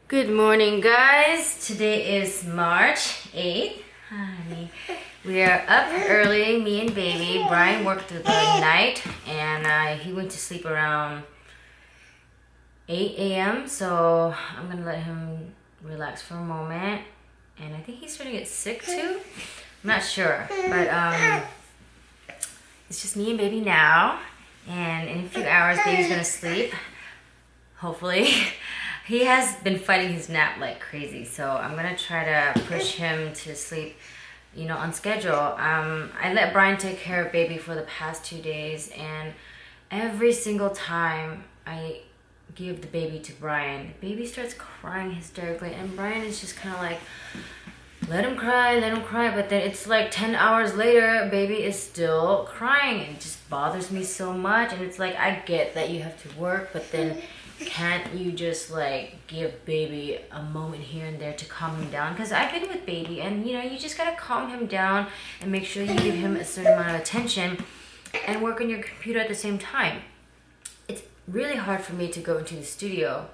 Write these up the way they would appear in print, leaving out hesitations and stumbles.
Good morning, guys. Today is March 8th. Honey. We are up early, me and baby. Brian worked through the night and he went to sleep around 8 a.m. So I'm gonna let him relax for a moment. And I think he's starting to get sick too. I'm not sure, but it's just me and baby now. And in a few hours, baby's gonna sleep. Hopefully. He has been fighting his nap like crazy, so I'm gonna try to push him to sleep, on schedule. I let Brian take care of baby for the past 2 days, and every single time I give the baby to Brian, the baby starts crying hysterically, and Brian is just kind of like, let him cry, but then it's like 10 hours later, baby is still crying. It just bothers me so much, and it's like, I get that you have to work, but then can't you just like give baby a moment here and there to calm him down? Because I've been with baby, and you just gotta calm him down and make sure you give him a certain amount of attention and work on your computer at the same time. It's really hard for me to go into the studio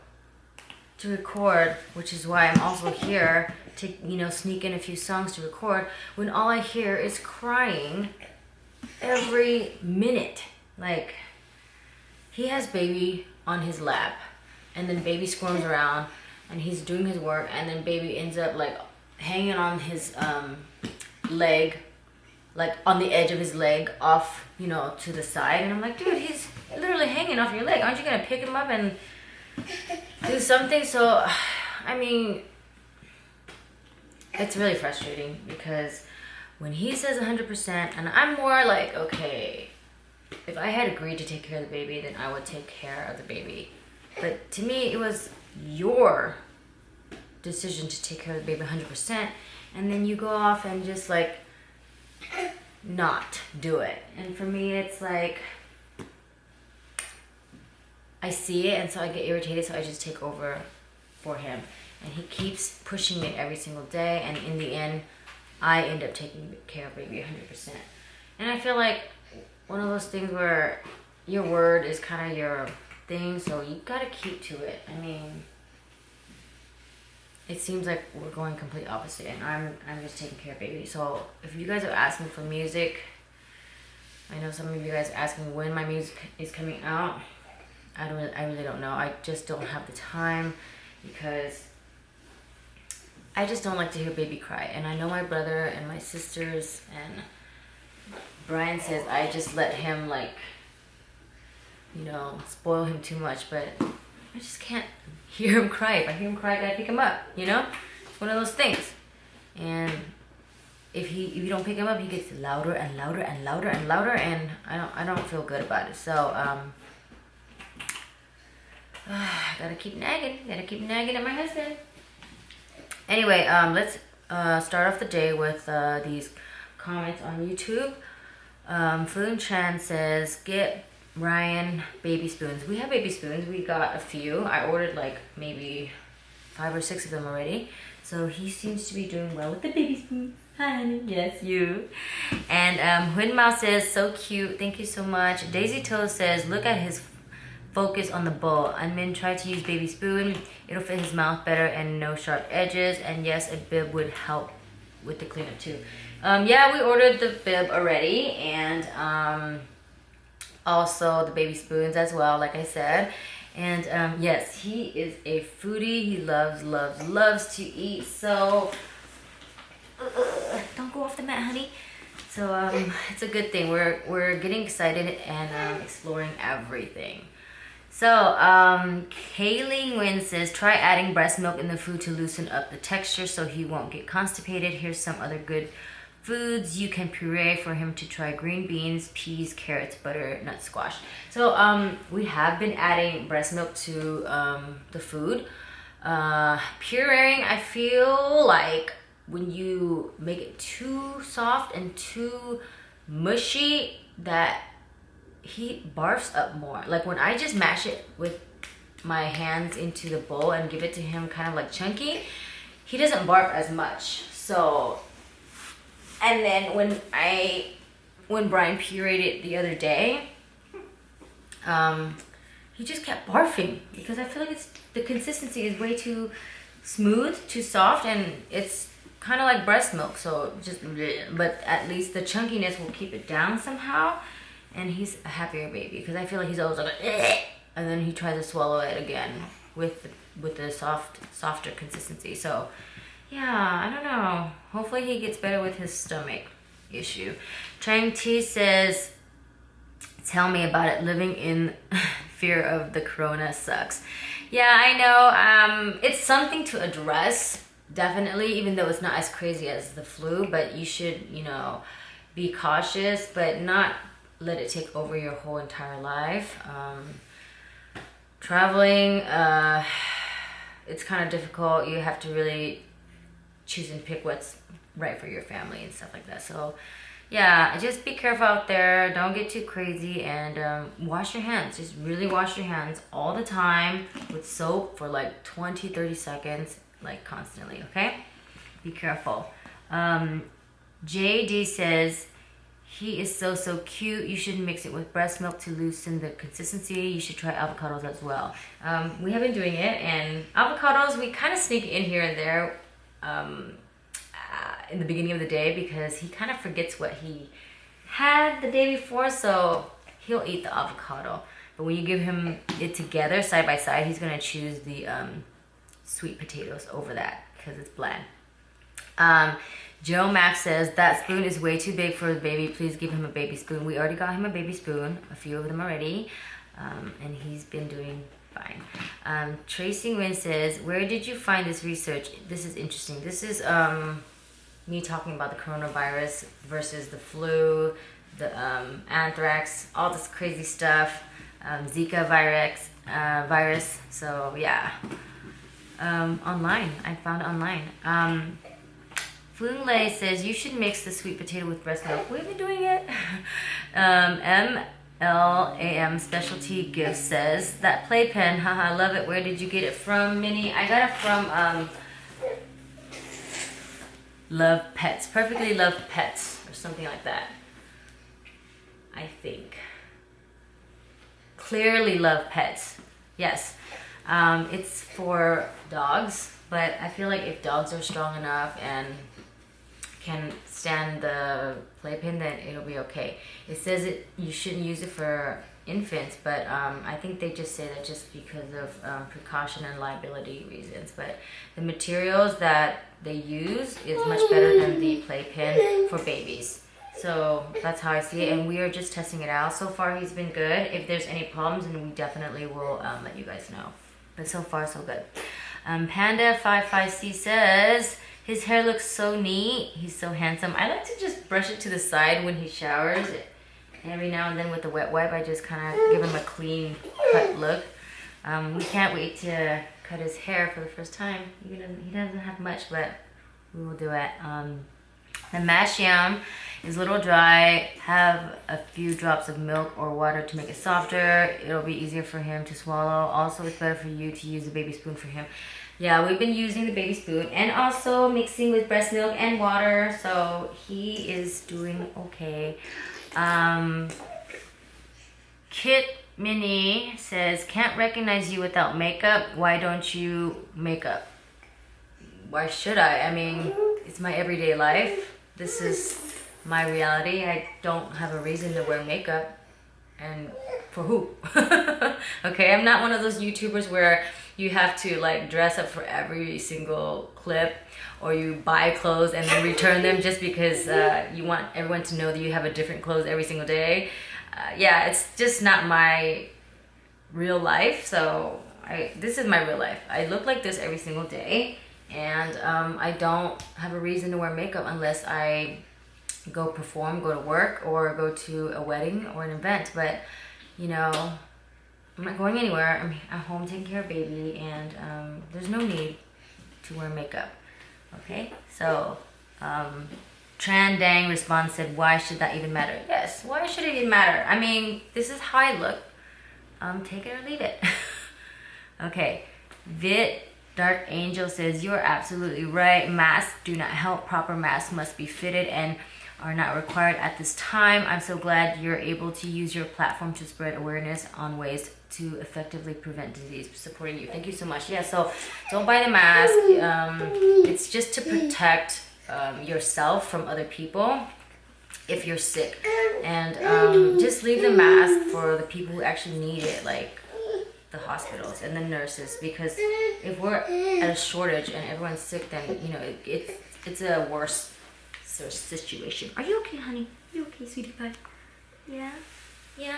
to record, which is why I'm also here to sneak in a few songs to record when all I hear is crying every minute. Like, he has baby on his lap, and then baby squirms around and he's doing his work, and then baby ends up like hanging on his leg, like on the edge of his leg off to the side, and I'm like, dude, he's literally hanging off your leg. Aren't you gonna pick him up and do something? So I mean, it's really frustrating because when he says 100%, and I'm more like, okay, if I had agreed to take care of the baby, then I would take care of the baby. But to me, it was your decision to take care of the baby 100%, and then you go off and just like not do it. And for me, it's like, I see it, and so I get irritated, so I just take over for him. And he keeps pushing it every single day, and in the end, I end up taking care of baby 100%. And I feel like one of those things where your word is kind of your thing, so you gotta keep to it. I mean, it seems like we're going complete opposite, and I'm just taking care of baby. So if you guys are asking for music, I know some of you guys are asking when my music is coming out. I really don't know. I just don't have the time because I just don't like to hear baby cry. And I know my brother and my sisters and Brian says I just let him spoil him too much, but I just can't hear him cry. If I hear him cry, I gotta pick him up, It's one of those things. And if you don't pick him up, he gets louder and louder and louder and louder, and I don't feel good about it. So gotta keep nagging at my husband. Anyway, let's start off the day with these comments on YouTube. Food Chan says, get Ryan baby spoons. We have baby spoons. We got a few. I ordered like maybe 5 or 6 of them already. So he seems to be doing well with the baby spoons. Honey, yes, you. And Huyn Mao says, so cute. Thank you so much. Daisy Toe says, look at his focus on the bowl. Min tried to use baby spoon. It'll fit his mouth better and no sharp edges. And yes, a bib would help with the cleanup too. Yeah, we ordered the bib already, and also the baby spoons as well, like I said. And yes, he is a foodie. He loves to eat. So don't go off the mat, honey. So it's a good thing. We're getting excited and exploring everything. So Kaylee Nguyen says, try adding breast milk in the food to loosen up the texture so he won't get constipated. Here's some other good foods you can puree for him to try: green beans, peas, carrots, butter, nut squash. So we have been adding breast milk to the food. Pureeing, I feel like when you make it too soft and too mushy, that he barfs up more. Like when I just mash it with my hands into the bowl and give it to him kind of like chunky, he doesn't barf as much. So, and then when Brian pureed it the other day, he just kept barfing because I feel like the consistency is way too smooth, too soft, and it's kind of like breast milk. So just, but at least the chunkiness will keep it down somehow, and he's a happier baby because I feel like he's always like, and then he tries to swallow it again with the softer consistency. So yeah, I don't know. Hopefully he gets better with his stomach issue. Chang T says, tell me about it. Living in fear of the corona sucks. Yeah, I know. It's something to address, definitely, even though it's not as crazy as the flu, but you should, you know, be cautious, but not let it take over your whole entire life. Traveling, it's kind of difficult. You have to really choose and pick what's right for your family and stuff like that. So yeah, just be careful out there. Don't get too crazy, and wash your hands. Just really wash your hands all the time with soap for like 20-30 seconds, like constantly, okay? Be careful. JD says, he is so cute. You should mix it with breast milk to loosen the consistency. You should try avocados as well. We have been doing it, and avocados, we kind of sneak in here and there in the beginning of the day because he kind of forgets what he had the day before, so he'll eat the avocado. But when you give him it together, side by side, he's gonna choose the sweet potatoes over that because it's bland. Joe Max says, that spoon is way too big for the baby. Please give him a baby spoon. We already got him a baby spoon, a few of them already, and he's been doing fine. Tracy Wynn says, where did you find this research? This is interesting. This is me talking about the coronavirus versus the flu, the anthrax, all this crazy stuff, Zika virus. So yeah, online. I found it online. Flunley says, you should mix the sweet potato with breast milk. We've been doing it. MLAM Specialty Gift says, that playpen, haha, love it. Where did you get it from, Minnie? I got it from Love Pets. Perfectly Love Pets, or something like that, I think. Clearly Love Pets. Yes. It's for dogs, but I feel like if dogs are strong enough and can stand the playpen, then it'll be okay. It says you shouldn't use it for infants, but I think they just say that just because of precaution and liability reasons. But the materials that they use is much better than the playpen for babies. So that's how I see it, and we are just testing it out. So far he's been good. If there's any problems, then we definitely will let you guys know. But so far so good. Panda55C says, his hair looks so neat. He's so handsome. I like to just brush it to the side when he showers. Every now and then with the wet wipe, I just kind of give him a clean cut look. We can't wait to cut his hair for the first time. He doesn't have much, but we will do it. The mashed yam is a little dry. Have a few drops of milk or water to make it softer. It'll be easier for him to swallow. Also, it's better for you to use a baby spoon for him. Yeah, we've been using the baby spoon and also mixing with breast milk and water, so he is doing okay. Kit Minnie says, can't recognize you without makeup. Why don't you make up? Why should I? I mean, it's my everyday life. This is my reality. I don't have a reason to wear makeup. And for who? Okay, I'm not one of those YouTubers where you have to like dress up for every single clip, or you buy clothes and then return them just because you want everyone to know that you have a different clothes every single day. Yeah, it's just not my real life. So this is my real life. I look like this every single day, and I don't have a reason to wear makeup unless I go perform, go to work, or go to a wedding or an event. But you know, I'm not going anywhere. I'm at home taking care of baby, and there's no need to wear makeup. Okay, so Tran Dang response said, why should that even matter? Yes, why should it even matter? I mean, this is how I look. Take it or leave it. Okay, Vit Dark Angel says, you're absolutely right. Masks do not help. Proper masks must be fitted and are not required at this time. I'm so glad you're able to use your platform to spread awareness on ways to effectively prevent disease. Supporting you. Thank you so much. Yeah, so don't buy the mask. It's just to protect yourself from other people if you're sick. And just leave the mask for the people who actually need it, like the hospitals and the nurses, because if we're at a shortage and everyone's sick, then you know it's a worse sort of situation. Are you okay, honey? You okay, sweetie pie? Yeah? Yeah?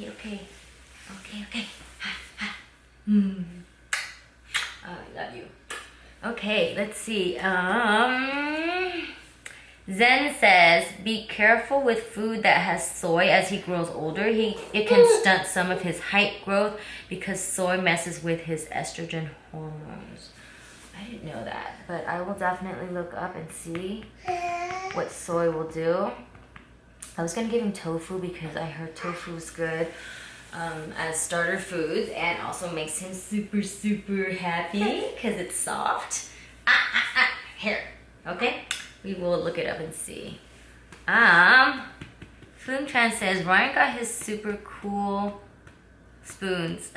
Okay. Ha, ha. I love you. Okay, let's see. Zen says, be careful with food that has soy as he grows older. It can stunt some of his height growth because soy messes with his estrogen hormones. I didn't know that, but I will definitely look up and see what soy will do. I was gonna give him tofu because I heard tofu is good as starter foods and also makes him super happy because it's soft. Here, okay? We will look it up and see. Foon Tran says, Ryan got his super cool spoons.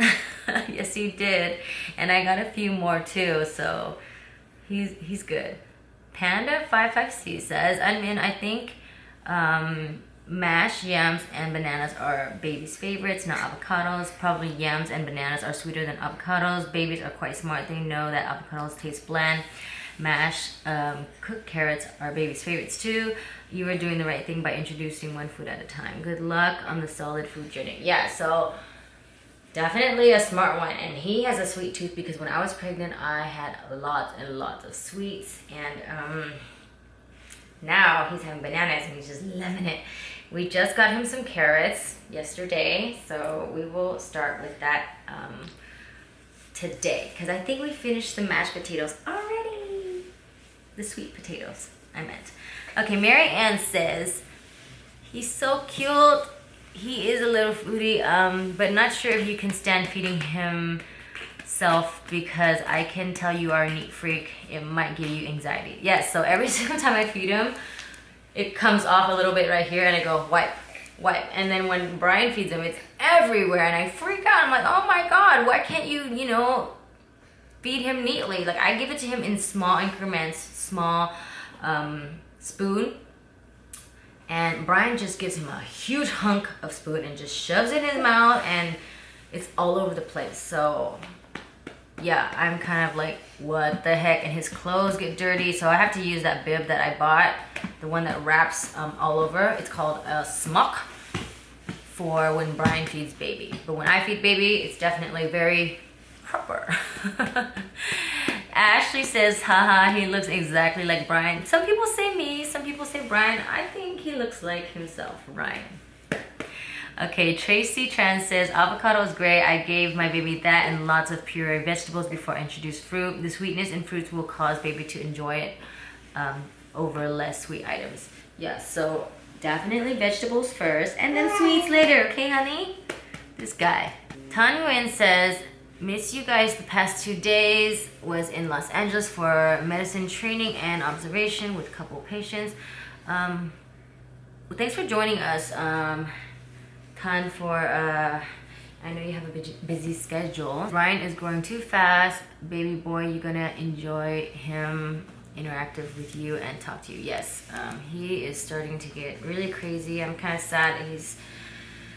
Yes, you did. And I got a few more too, so he's good. Panda 55C says, I think mashed yams and bananas are babies' favorites, not avocados. Probably yams and bananas are sweeter than avocados. Babies are quite smart. They know that avocados taste bland. Mashed cooked carrots are babies' favorites too. You are doing the right thing by introducing one food at a time. Good luck on the solid food journey. Yeah, so definitely a smart one. And he has a sweet tooth because when I was pregnant, I had lots and lots of sweets. And now he's having bananas and he's just loving it. We just got him some carrots yesterday, so we will start with that today because I think we finished the mashed potatoes already. The sweet potatoes, I meant. Okay, Mary Ann says, he's so cute. He is a little foodie, but not sure if you can stand feeding himself because I can tell you are a neat freak. It might give you anxiety. Yes, so every single time I feed him, it comes off a little bit right here and I go, wipe. And then when Brian feeds him, it's everywhere and I freak out. I'm like, oh my God, why can't you, feed him neatly? Like I give it to him in small increments, small spoon, and Brian just gives him a huge hunk of spoon and just shoves it in his mouth and it's all over the place. So yeah, I'm kind of like, what the heck? And his clothes get dirty, so I have to use that bib that I bought, the one that wraps all over. It's called a smock for when Brian feeds baby, but when I feed baby, it's definitely very proper. Ashley says, haha, he looks exactly like Brian. Some people say me, some people say Brian. I think he looks like himself, Ryan. Okay, Tracy Tran says, avocado is great. I gave my baby that and lots of puree vegetables before I introduced fruit. The sweetness in fruits will cause baby to enjoy it over less sweet items. Yeah, so definitely vegetables first and then sweets later, okay, honey? This guy. Tan Nguyen says, miss you guys the past 2 days. Was in Los Angeles for medicine training and observation with a couple of patients. Well, thanks for joining us. Ton for, I know you have a busy schedule. Ryan is growing too fast. Baby boy, you're gonna enjoy him interactive with you and talk to you. Yes, he is starting to get really crazy. I'm kind of sad that he's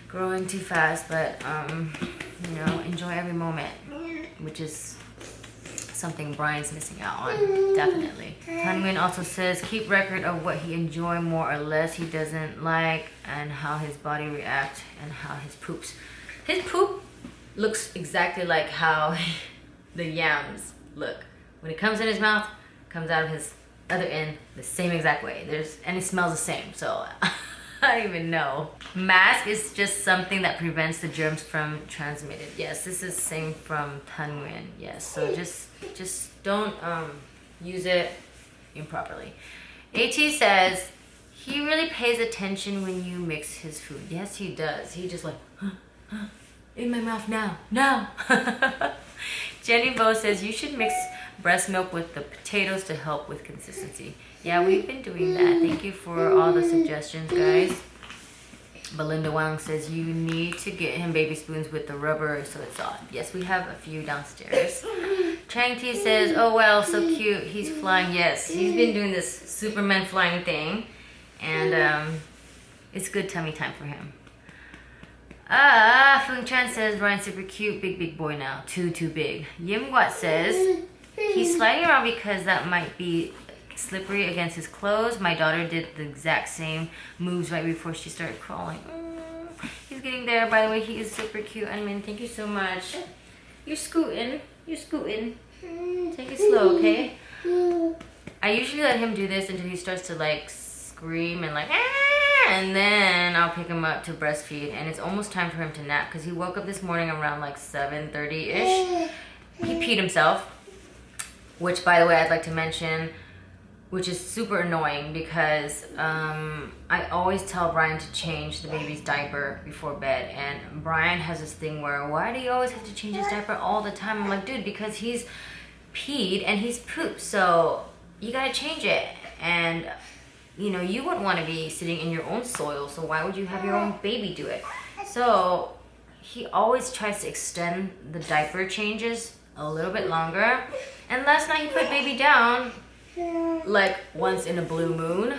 growing too fast, but enjoy every moment, which is something Brian's missing out on, definitely. Hanwin also says, keep record of what he enjoy more or less he doesn't like and how his body reacts and how his poops. His poop looks exactly like how the yams look. When it comes in his mouth, comes out of his other end the same exact way. And it smells the same, so I don't even know. Mask is just something that prevents the germs from transmitted. Yes, this is the same from Tanwin. Yes, so just don't use it improperly. AT says, he really pays attention when you mix his food. Yes, he does. He just like, in my mouth now. Jenny Bo says, you should mix breast milk with the potatoes to help with consistency. Yeah, we've been doing that. Thank you for all the suggestions, guys. Belinda Wang says you need to get him baby spoons with the rubber so it's soft. Yes, we have a few downstairs. Chang T says, oh well, so cute. He's flying. Yes, he's been doing this Superman flying thing. And it's good tummy time for him. Feng Chan says, Ryan's super cute. Big boy now. Too big. Yim Guat says, he's sliding around because that might be slippery against his clothes. My daughter did the exact same moves right before she started crawling. He's getting there. By the way, he is super cute. I mean, thank you so much. You're scooting. Take it slow, okay? I usually let him do this until he starts to like scream and like, and then I'll pick him up to breastfeed. And it's almost time for him to nap because he woke up this morning around like 7:30-ish. He peed himself, which by the way, I'd like to mention, which is super annoying because I always tell Brian to change the baby's diaper before bed, and Brian has this thing where, why do you always have to change his diaper all the time? I'm like, dude, because he's peed and he's pooped, so you gotta change it. And you know, you wouldn't want to be sitting in your own soil, so why would you have your own baby do it? So he always tries to extend the diaper changes a little bit longer. And last night he put baby down like once in a blue moon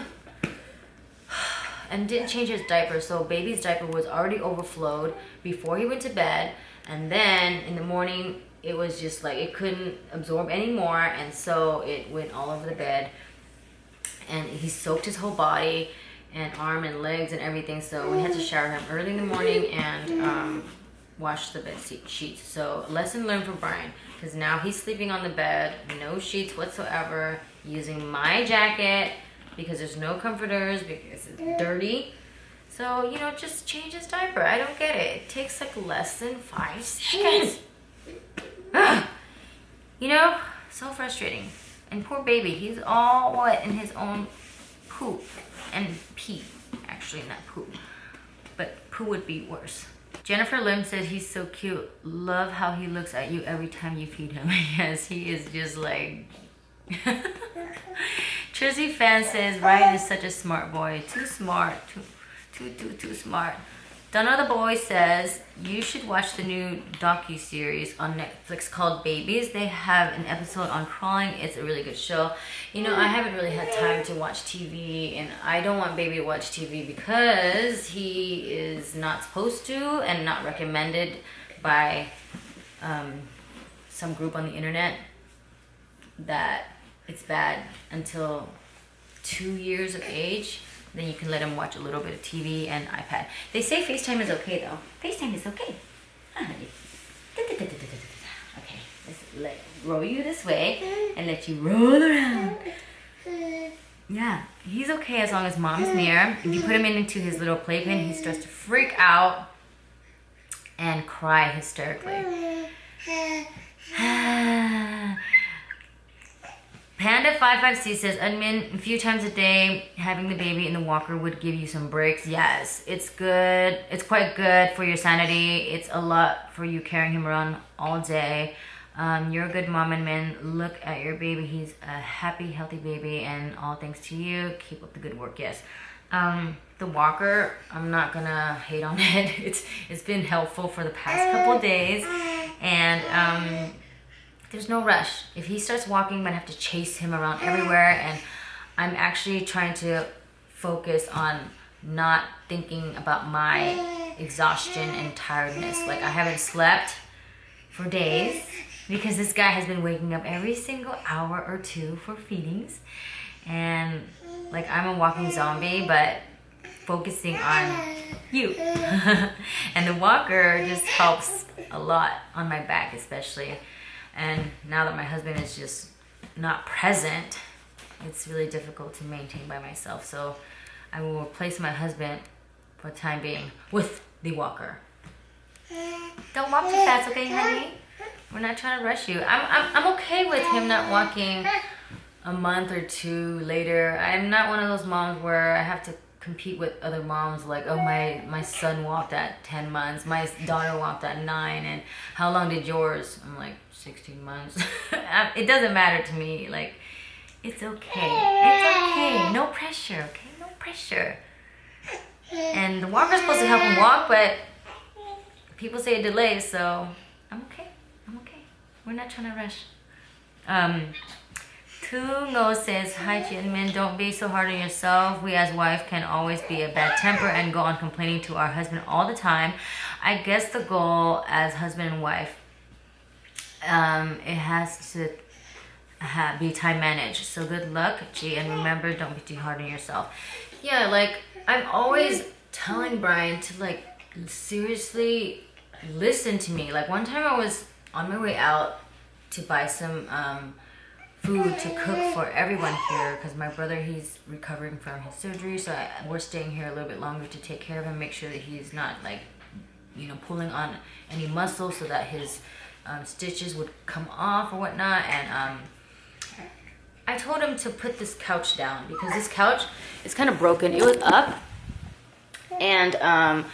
and didn't change his diaper, so baby's diaper was already overflowed before he went to bed, and then in the morning it was just like it couldn't absorb anymore, and so it went all over the bed, and he soaked his whole body and arm and legs and everything, so we had to shower him early in the morning and wash the bed sheets. So lesson learned for Brian, because now he's sleeping on the bed, no sheets whatsoever, using my jacket because there's no comforters because it's dirty. So, you know, just change his diaper. I don't get it. It takes like less than 5 seconds. You know, so frustrating. And poor baby, he's all wet in his own poop and pee. Actually, not poop, but poo would be worse. Jennifer Lim says he's so cute. Love how he looks at you every time you feed him. Yes, he is just like... Trizzy Fan says Ryan is such a smart boy. Too smart. Too smart. Donna the Boy says you should watch the new docu-series on Netflix called Babies. They have an episode on crawling. It's a really good show. You know, I haven't really had time to watch TV, and I don't want baby to watch TV because he is not supposed to and not recommended by some group on the internet that it's bad until 2 years of age. Then you can let him watch a little bit of TV and iPad. They say FaceTime is okay though. FaceTime is okay. Okay, let's roll you this way and let you roll around. Yeah, he's okay as long as mom's near. If you put him into his little playpen, he starts to freak out and cry hysterically. Panda55C says, admin, a few times a day, having the baby in the walker would give you some breaks. Yes, it's good. It's quite good for your sanity. It's a lot for you carrying him around all day. You're a good mom, and man, look at your baby. He's a happy, healthy baby, and all thanks to you. Keep up the good work. Yes. The walker, I'm not gonna hate on it. It's been helpful for the past couple of days, and there's no rush. If he starts walking, I'm gonna have to chase him around everywhere, and I'm actually trying to focus on not thinking about my exhaustion and tiredness. Like, I haven't slept for days because this guy has been waking up every single hour or two for feedings, and like, I'm a walking zombie, but focusing on you. And the walker just helps a lot on my back, especially. And now that my husband is just not present, it's really difficult to maintain by myself. So I will replace my husband for the time being with the walker. Don't walk too fast, okay, honey? We're not trying to rush you. I'm okay with him not walking a month or two later. I'm not one of those moms where I have to compete with other moms, like, oh, my son walked at 10 months, my daughter walked at 9, and how long did yours? I'm like, 16 months. It doesn't matter to me. Like, it's okay. It's okay. No pressure, okay? No pressure. And the walker's supposed to help him walk, but people say it delays, so I'm okay. I'm okay. We're not trying to rush. Tungo says, hi Jianmin, don't be so hard on yourself. We as wife can always be a bad temper and go on complaining to our husband all the time. I guess the goal as husband and wife, it has to be time managed. So good luck, G, and remember, don't be too hard on yourself. Yeah, like, I'm always telling Brian to, like, seriously listen to me. Like, one time I was on my way out to buy some food to cook for everyone here, because my brother, he's recovering from his surgery, so we're staying here a little bit longer to take care of him, make sure that he's not, like, you know, pulling on any muscle so that his stitches would come off or whatnot. And I told him to put this couch down, because this couch is kind of broken. It was up, and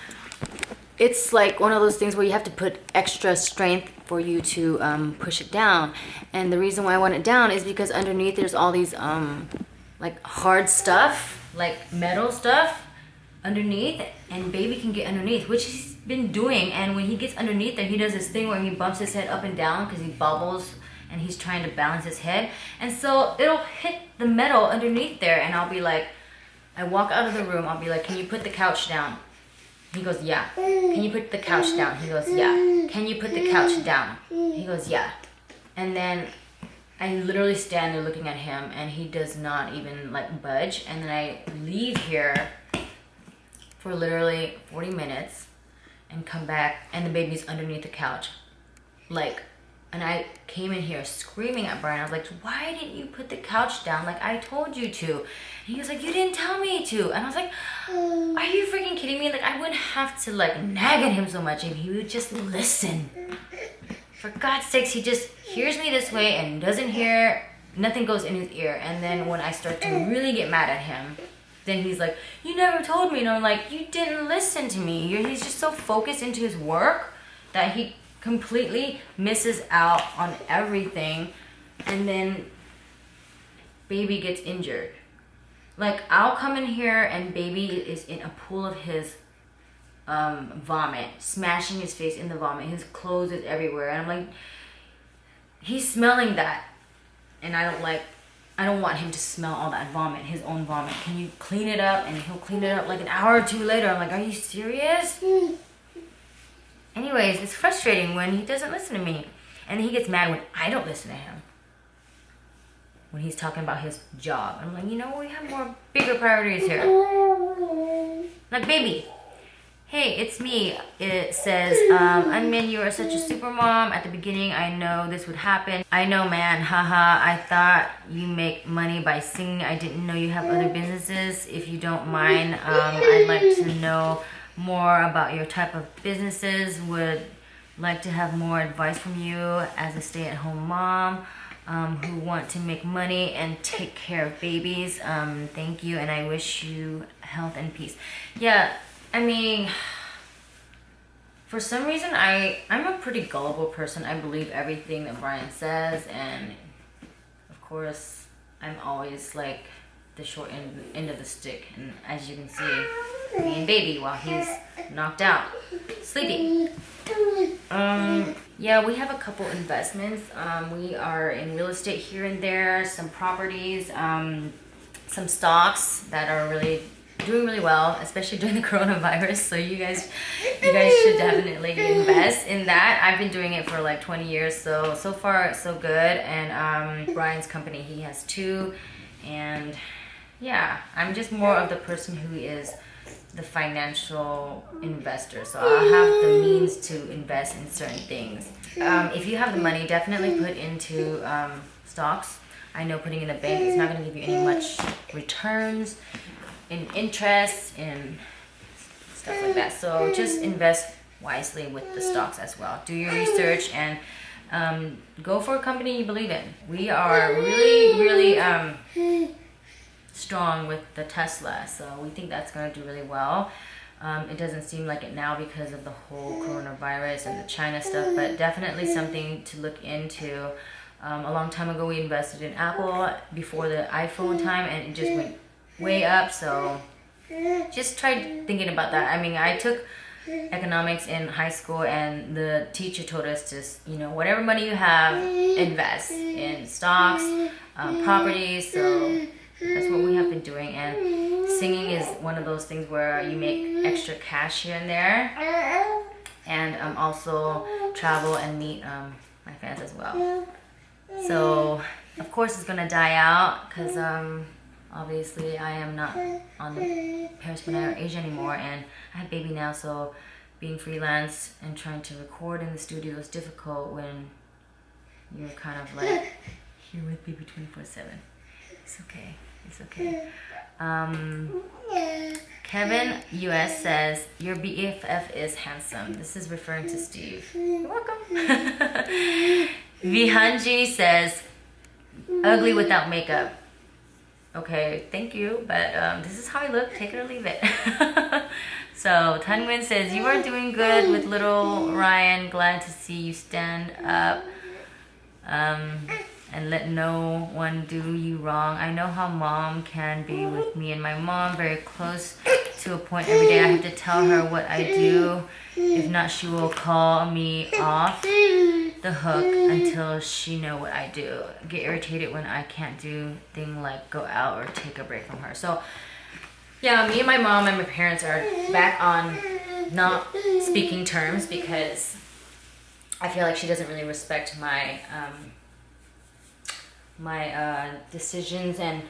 it's like one of those things where you have to put extra strength for you to push it down. And the reason why I want it down is because underneath there's all these like hard stuff, like metal stuff underneath, and baby can get underneath, which he's been doing. And when he gets underneath there, he does this thing where he bumps his head up and down because he bobbles and he's trying to balance his head, and so it'll hit the metal underneath there. And I'll be like, I walk out of the room, I'll be like, can you put the couch down? He goes, yeah. Can you put the couch down? He goes, yeah. Can you put the couch down? He goes, yeah. And then I literally stand there looking at him, and he does not even, like, budge. And then I leave here for literally 40 minutes and come back, and the baby's underneath the couch. Like, and I came in here screaming at Brian. I was like, why didn't you put the couch down? Like, I told you to. And he was like, you didn't tell me to. And I was like, are you freaking kidding me? Like, I wouldn't have to, like, nag at him so much if he would just listen. For God's sakes, he just hears me this way and doesn't hear, nothing goes in his ear. And then when I start to really get mad at him, then he's like, you never told me. And I'm like, you didn't listen to me. He's just so focused into his work that he completely misses out on everything, and then baby gets injured. Like, I'll come in here and baby is in a pool of his vomit, smashing his face in the vomit. His clothes is everywhere, and I'm like, he's smelling that, and I don't want him to smell all that vomit, his own vomit. Can you clean it up? And he'll clean it up like an hour or two later. I'm like, are you serious? Anyways, it's frustrating when he doesn't listen to me. And he gets mad when I don't listen to him, when he's talking about his job. I'm like, you know, we have more bigger priorities here. Like, baby, hey, it's me. It says, Unmin, you are such a super mom. At the beginning, I know this would happen. I know, man, haha. I thought you make money by singing. I didn't know you have other businesses. If you don't mind, I'd like to know more about your type of businesses. Would like to have more advice from you as a stay-at-home mom who want to make money and take care of babies. Thank you, and I wish you health and peace. Yeah, I mean, for some reason I'm a pretty gullible person. I believe everything that Brian says, and of course I'm always like the short end of the stick. And as you can see, me and baby while he's knocked out sleeping. Yeah, we have a couple investments. We are in real estate here and there, some properties, some stocks that are really doing really well, especially during the coronavirus. So you guys should definitely invest in that. I've been doing it for like 20 years, so far so good. And Brian's company, he has 2, and yeah, I'm just more of the person who is the financial investor, so I'll have the means to invest in certain things. If you have the money, definitely put into stocks. I know putting in the bank is not going to give you any much returns in interest and stuff like that, so just invest wisely with the stocks as well. Do your research and go for a company you believe in. We are really strong with the Tesla, so we think that's going to do really well. It doesn't seem like it now because of the whole coronavirus and the China stuff, but definitely something to look into. A long time ago we invested in Apple before the iPhone time, and it just went way up, so just try thinking about that. I mean, I took economics in high school, and the teacher told us to, you know, whatever money you have, invest in stocks, properties, so that's what we have been doing. And singing is one of those things where you make extra cash here and there, and also travel and meet my fans as well. So of course it's gonna die out because obviously I am not on the Paris Bonaire age anymore, and I have a baby now, so being freelance and trying to record in the studio is difficult when you're kind of like here with baby 24/7. It's okay. It's okay. Kevin US says, your BFF is handsome. This is referring to Steve. You're welcome. Vihanji says, ugly without makeup. Okay, thank you, but this is how I look. Take it or leave it. So Tanwin says, you are doing good with little Ryan. Glad to see you stand up and let no one do you wrong. I know how mom can be with me and my mom, very close to a point. Every day I have to tell her what I do. If not, she will call me off the hook until she know what I do. Get irritated when I can't do things like go out or take a break from her. So yeah, me and my mom and my parents are back on not speaking terms because I feel like she doesn't really respect my decisions and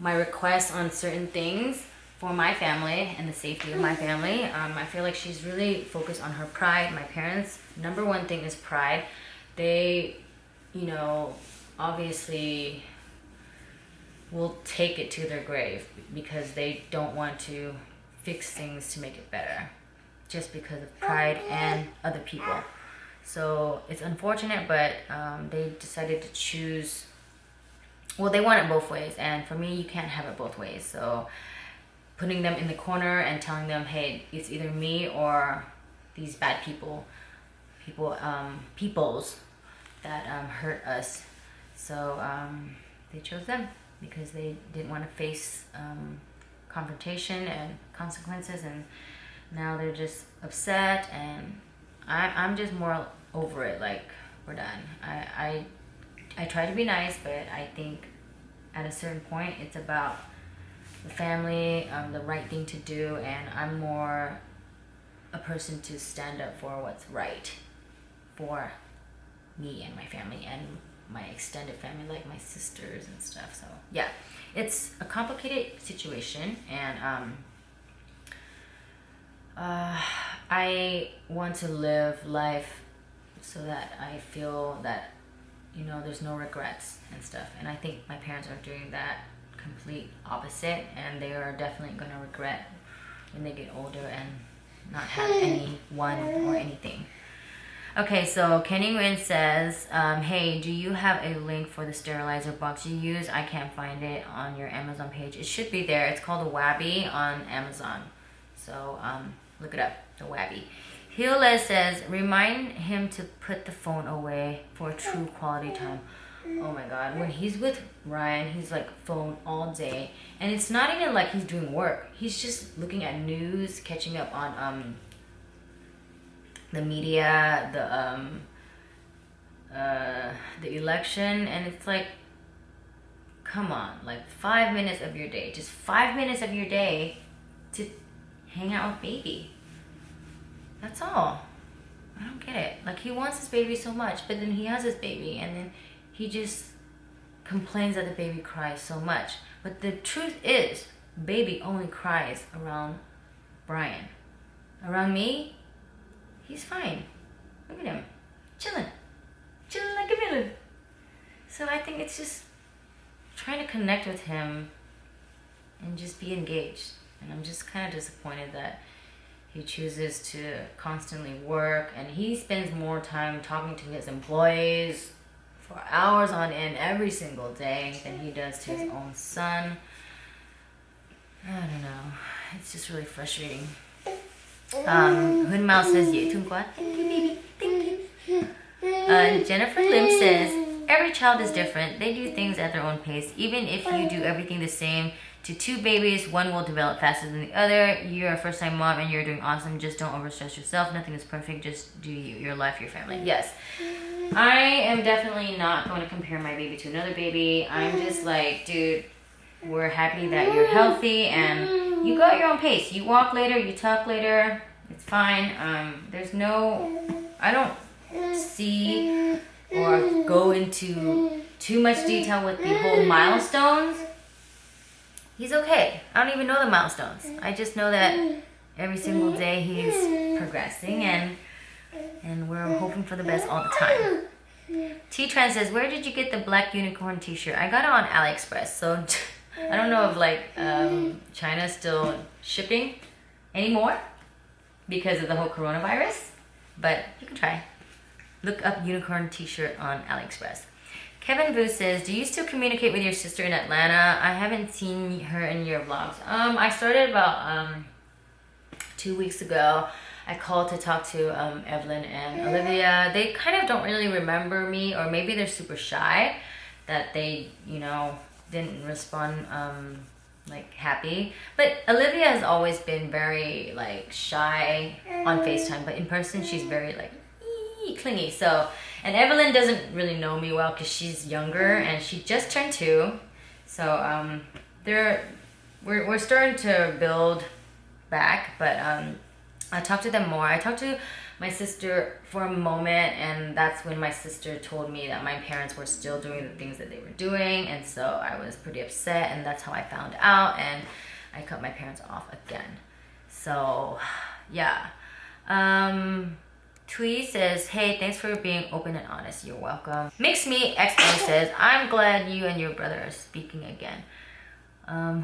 my requests on certain things for my family and the safety of my family. I feel like she's really focused on her pride. My parents, number one thing is pride. They, you know, obviously will take it to their grave because they don't want to fix things to make it better just because of pride and other people. So it's unfortunate, but they decided to choose, well, they want it both ways, and for me, you can't have it both ways. So putting them in the corner and telling them, hey, it's either me or these bad peoples that hurt us. So they chose them because they didn't want to face confrontation and consequences, and now they're just upset, and I'm just more over it. Like, we're done. I try to be nice, but I think at a certain point it's about the family, the right thing to do, and I'm more a person to stand up for what's right for me and my family and my extended family, like my sisters and stuff. So yeah, it's a complicated situation, and I want to live life so that I feel that, you know, there's no regrets and stuff. And I think my parents are doing that complete opposite, and they are definitely going to regret when they get older and not have anyone or anything. Okay, so Kenny Nguyen says, hey, do you have a link for the sterilizer box you use? I can't find it on your Amazon page. It should be there. It's called a Wabby on Amazon. So look it up, the Wabby. Hila says, remind him to put the phone away for true quality time. Oh my God, when he's with Ryan, he's like phone all day. And it's not even like he's doing work. He's just looking at news, catching up on the media, the election, and it's like, come on, like 5 minutes of your day, just 5 minutes of your day to hang out with baby. That's all. I don't get it. Like, he wants his baby so much, but then he has his baby, and then he just complains that the baby cries so much. But the truth is, baby only cries around Brian. Around me, he's fine. Look at him. Chilling like a villain. So I think it's just trying to connect with him and just be engaged. And I'm just kind of disappointed that he chooses to constantly work, and he spends more time talking to his employees for hours on end every single day than he does to his own son. I don't know. It's just really frustrating. Hoon Mao says, "Dễ thương quá." Thank you, baby. Thank you. Jennifer Lim says, "Every child is different. They do things at their own pace. Even if you do everything the same to two babies, one will develop faster than the other. You're a first-time mom and you're doing awesome. Just don't overstress yourself. Nothing is perfect. Just do you, your life, your family." Yes. I am definitely not going to compare my baby to another baby. I'm just like, dude, we're happy that you're healthy and you go at your own pace. You walk later, you talk later. It's fine. I don't see or go into too much detail with the whole milestones. He's okay. I don't even know the milestones. I just know that every single day he's progressing and we're hoping for the best all the time. T-Tran says, "Where did you get the black unicorn t-shirt?" I got it on AliExpress, so I don't know if like China's still shipping anymore because of the whole coronavirus, but you can try. Look up unicorn t-shirt on AliExpress. Kevin Vu says, "Do you still communicate with your sister in Atlanta? I haven't seen her in your vlogs." I started about 2 weeks ago. I called to talk to Evelyn and Olivia. They kind of don't really remember me, or maybe they're super shy that they, didn't respond like happy. But Olivia has always been very like shy on FaceTime, but in person she's very like clingy. So, and Evelyn doesn't really know me well because she's younger and she just turned 2. So we're starting to build back, but I talked to them more. I talked to my sister for a moment, and that's when my sister told me that my parents were still doing the things that they were doing, and so I was pretty upset, and that's how I found out, and I cut my parents off again. So, yeah. Twee says, "Hey, thanks for being open and honest." You're welcome. Mix Me XO says, "I'm glad you and your brother are speaking again."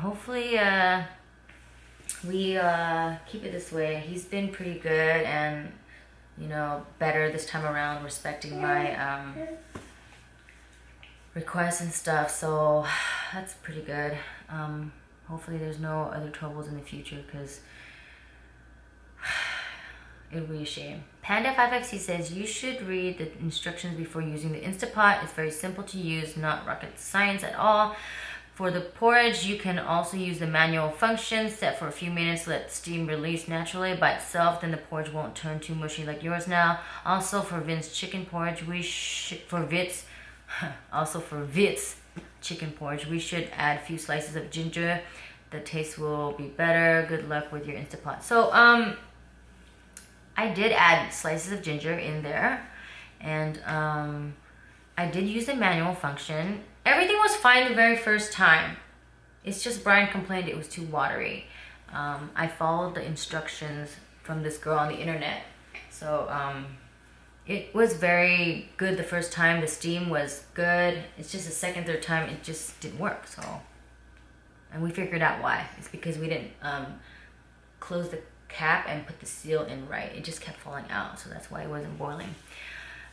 Hopefully, we keep it this way. He's been pretty good and better this time around, respecting my requests and stuff, so that's pretty good. Hopefully there's no other troubles in the future, because it would be a shame. Panda5FC says, "You should read the instructions before using the Instapot. It's very simple to use, not rocket science at all. For the porridge, you can also use the manual function. Set for a few minutes, let steam release naturally by itself. Then the porridge won't turn too mushy like yours now. Also for Vince's chicken porridge, for Vit's chicken porridge, we should add a few slices of ginger. The taste will be better. Good luck with your Instapot." So I did add slices of ginger in there, and I did use the manual function. Everything was fine the very first time. It's just Brian complained it was too watery. I followed the instructions from this girl on the internet. So it was very good the first time. The steam was good. It's just the second, third time it just didn't work. So, and we figured out why. It's because we didn't close the cap and put the seal in right. It just kept falling out. So that's why it wasn't boiling.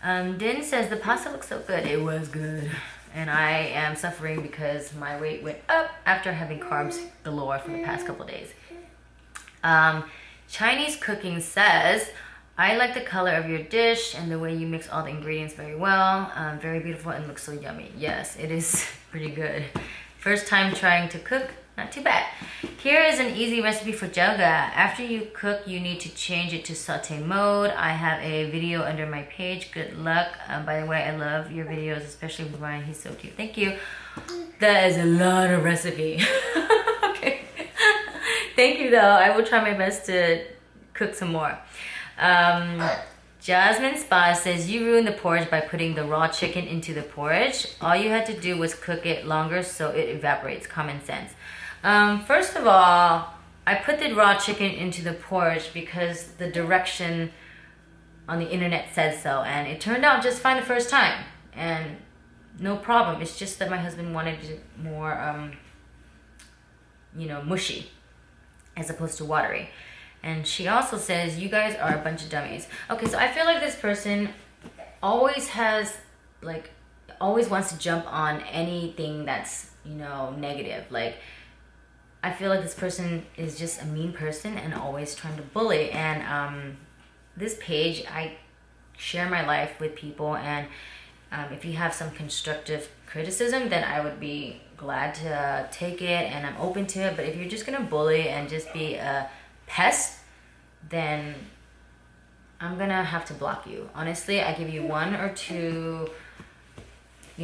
Din says, "The pasta looks so good." It was good. And I am suffering because my weight went up after having carbs galore for the past couple days. Chinese Cooking says, "I like the color of your dish and the way you mix all the ingredients very well. Very beautiful and looks so yummy." Yes, it is pretty good. First time trying to cook, not too bad. Here is an easy recipe for jalga. After you cook, you need to change it to saute mode. I have a video under my page. Good luck. By the way, I love your videos, especially with Ryan. He's so cute. Thank you. That is a lot of recipe. Okay. Thank you, though. I will try my best to cook some more. Jasmine Spa says, "You ruined the porridge by putting the raw chicken into the porridge. All you had to do was cook it longer so it evaporates. Common sense." First of all, I put the raw chicken into the porridge because the direction on the internet says so, and it turned out just fine the first time, and no problem. It's just that my husband wanted it more, mushy as opposed to watery. And she also says, "You guys are a bunch of dummies." Okay, so I feel like this person always wants to jump on anything that's, negative. Like, I feel like this person is just a mean person and always trying to bully. And this page, I share my life with people, and if you have some constructive criticism, then I would be glad to take it, and I'm open to it. But if you're just gonna bully and just be a pest, then I'm gonna have to block you. Honestly, I give you 1 or 2,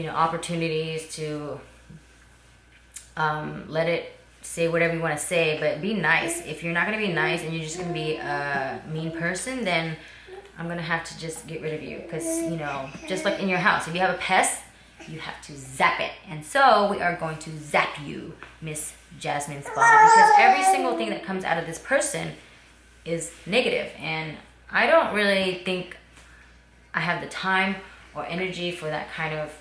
opportunities to let it say whatever you want to say, but be nice. If you're not gonna be nice and you're just gonna be a mean person, then I'm gonna have to just get rid of you. Because just like in your house, if you have a pest, you have to zap it. And so we are going to zap you, Miss Jasmine Spa, because every single thing that comes out of this person is negative, and I don't really think I have the time or energy for that kind of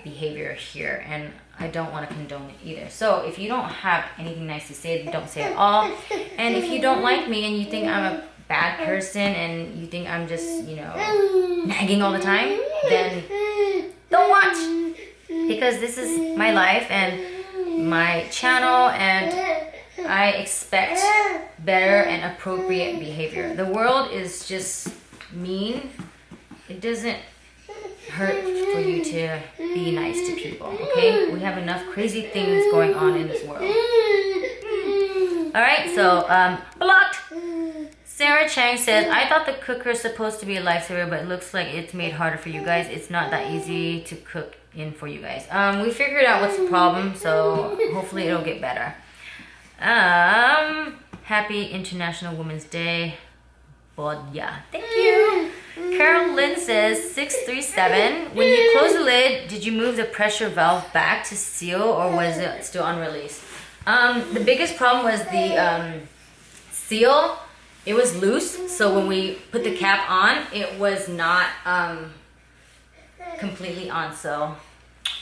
behavior here, and I don't want to condone it either. So if you don't have anything nice to say, don't say it all. And if you don't like me and you think I'm a bad person and you think I'm just, nagging all the time, then don't watch, because this is my life and my channel, and I expect better and appropriate behavior. The world is just mean. It doesn't hurt for you to be nice to people, okay? We have enough crazy things going on in this world. All right, so blocked. Sarah Chang says, I thought the cooker is supposed to be a lifesaver, but it looks like it's made harder for you guys. It's not that easy to cook in for you guys. We figured out what's the problem, so hopefully it'll get better. Happy International Women's Day. Bodya. Thank you. Carol Lynn says, 637. When you close the lid, did you move the pressure valve back to seal, or was it still on release? The biggest problem was the seal. It was loose, so when we put the cap on, it was not completely on. So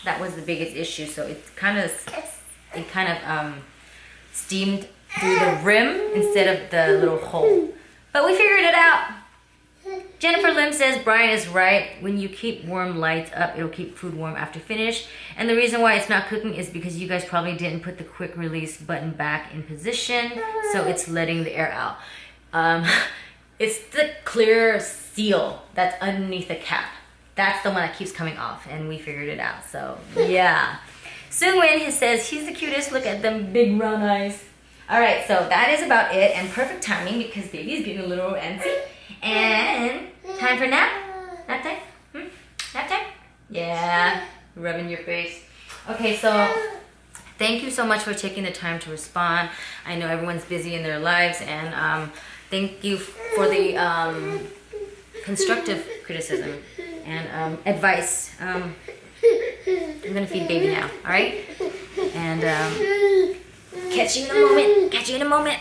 that was the biggest issue. So it kind of steamed through the rim instead of the little hole. But we figured it out. Jennifer Lim says, Brian is right. When you keep warm lights up, it'll keep food warm after finish. And the reason why it's not cooking is because you guys probably didn't put the quick release button back in position, so it's letting the air out. It's the clear seal that's underneath the cap. That's the one that keeps coming off, and we figured it out. So yeah. Soonwin says, he's the cutest. Look at them big round eyes. All right, so that is about it, and perfect timing because baby's getting a little antsy. And time for nap? Nap time? Nap time? Yeah, rubbing your face. Okay, so thank you so much for taking the time to respond. I know everyone's busy in their lives, and thank you for the constructive criticism and advice. I'm gonna feed baby now, all right? And catch you in a moment. Catch you in a moment.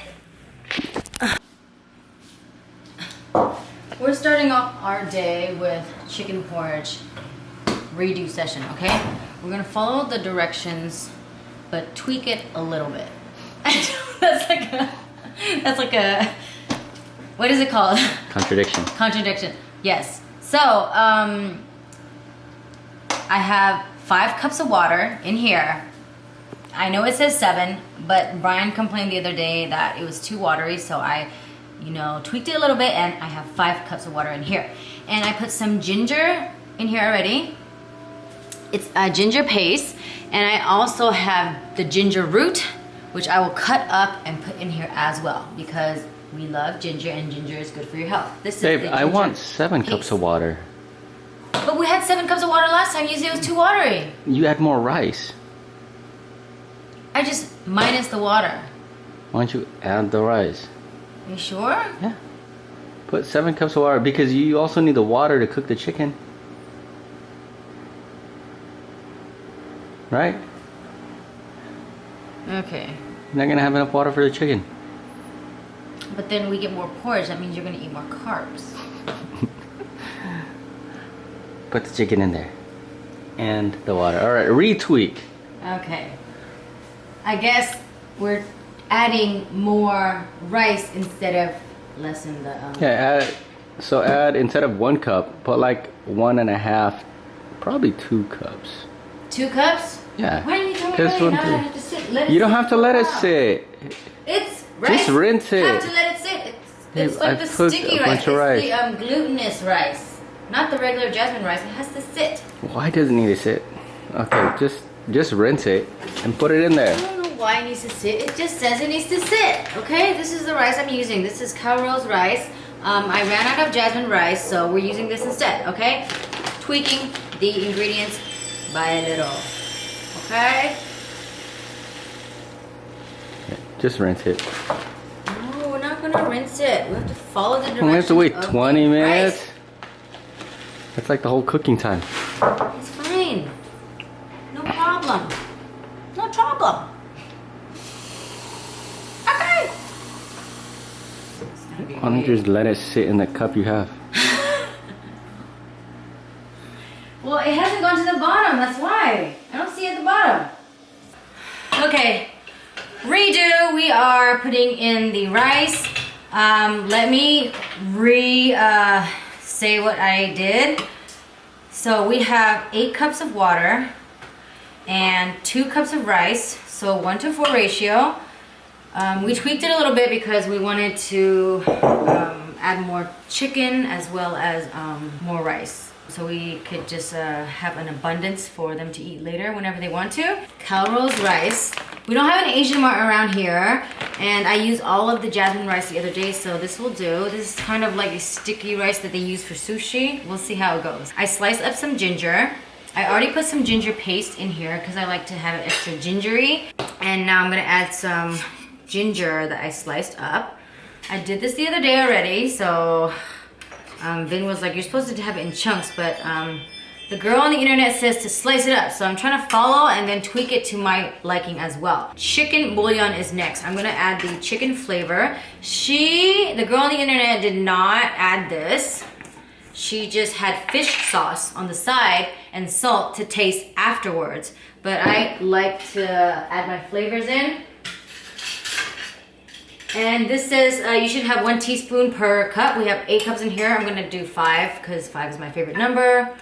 We're starting off our day with chicken porridge redo session, okay? We're gonna follow the directions, but tweak it a little bit. That's like a, what is it called? Contradiction. Contradiction, yes. So, I have 5 cups of water in here. I know it says 7, but Brian complained the other day that it was too watery, so I tweaked it a little bit, and I have 5 cups of water in here. And I put some ginger in here already. It's a ginger paste, and I also have the ginger root, which I will cut up and put in here as well, because we love ginger, and ginger is good for your health. This is Babe, the I want paste. 7 cups of water. But we had 7 cups of water last time. You said it was too watery. You add more rice. I just minus the water. Why don't you add the rice? Are you sure? Yeah. Put 7 cups of water, because you also need the water to cook the chicken. Right? Okay. You're not gonna have enough water for the chicken. But then we get more porridge. That means you're gonna eat more carbs. Put the chicken in there. And the water. Alright, retweak. Okay. I guess we're adding more rice instead of less in the... Yeah, add, instead of 1 cup, put like 1.5, probably 2 cups. 2 cups? Yeah. Why didn't you tell me Because earlier? Now I have to sit. Let it you don't sit have to for a let it while. sit. It's rice. Just rinse You have it. to let it sit. It's Hey, like I the put sticky a rice. bunch of rice. It's the glutinous rice, not the regular jasmine rice. It has to sit. Why does it need to sit? Okay, just rinse it and put it in there. I don't know why it needs to sit. It just says it needs to sit. Okay, this is the rice I'm using. This is cow rose rice. I ran out of jasmine rice, so we're using this instead. Okay, tweaking the ingredients by a little. Okay. Just rinse it. No, we're not gonna rinse it. We have to follow the directions. We have to wait of 20 the minutes. rice. That's like the whole cooking time. It's fine. No problem. No problem. Okay. Why don't you just let it sit in the cup you have? Well, it hasn't gone to the bottom. That's why. I don't see it at the bottom. Okay. Redo. We are putting in the rice. Let me say what I did. So we have 8 cups of water and 2 cups of rice. So 1-to-4 ratio. We tweaked it a little bit because we wanted to add more chicken as well as more rice. So we could just have an abundance for them to eat later whenever they want to. Cow rose rice. We don't have an Asian mart around here, and I used all of the jasmine rice the other day, so this will do. This is kind of like a sticky rice that they use for sushi. We'll see how it goes. I sliced up some ginger. I already put some ginger paste in here because I like to have it extra gingery. And now I'm gonna add some ginger that I sliced up. I did this the other day already, so Vin was like, you're supposed to have it in chunks, but the girl on the internet says to slice it up. So I'm trying to follow and then tweak it to my liking as well. Chicken bouillon is next. I'm gonna add the chicken flavor. The girl on the internet did not add this. She just had fish sauce on the side and salt to taste afterwards. But I like to add my flavors in. And this says you should have 1 teaspoon per cup. We have 8 cups in here. I'm gonna do 5 because 5 is my favorite number.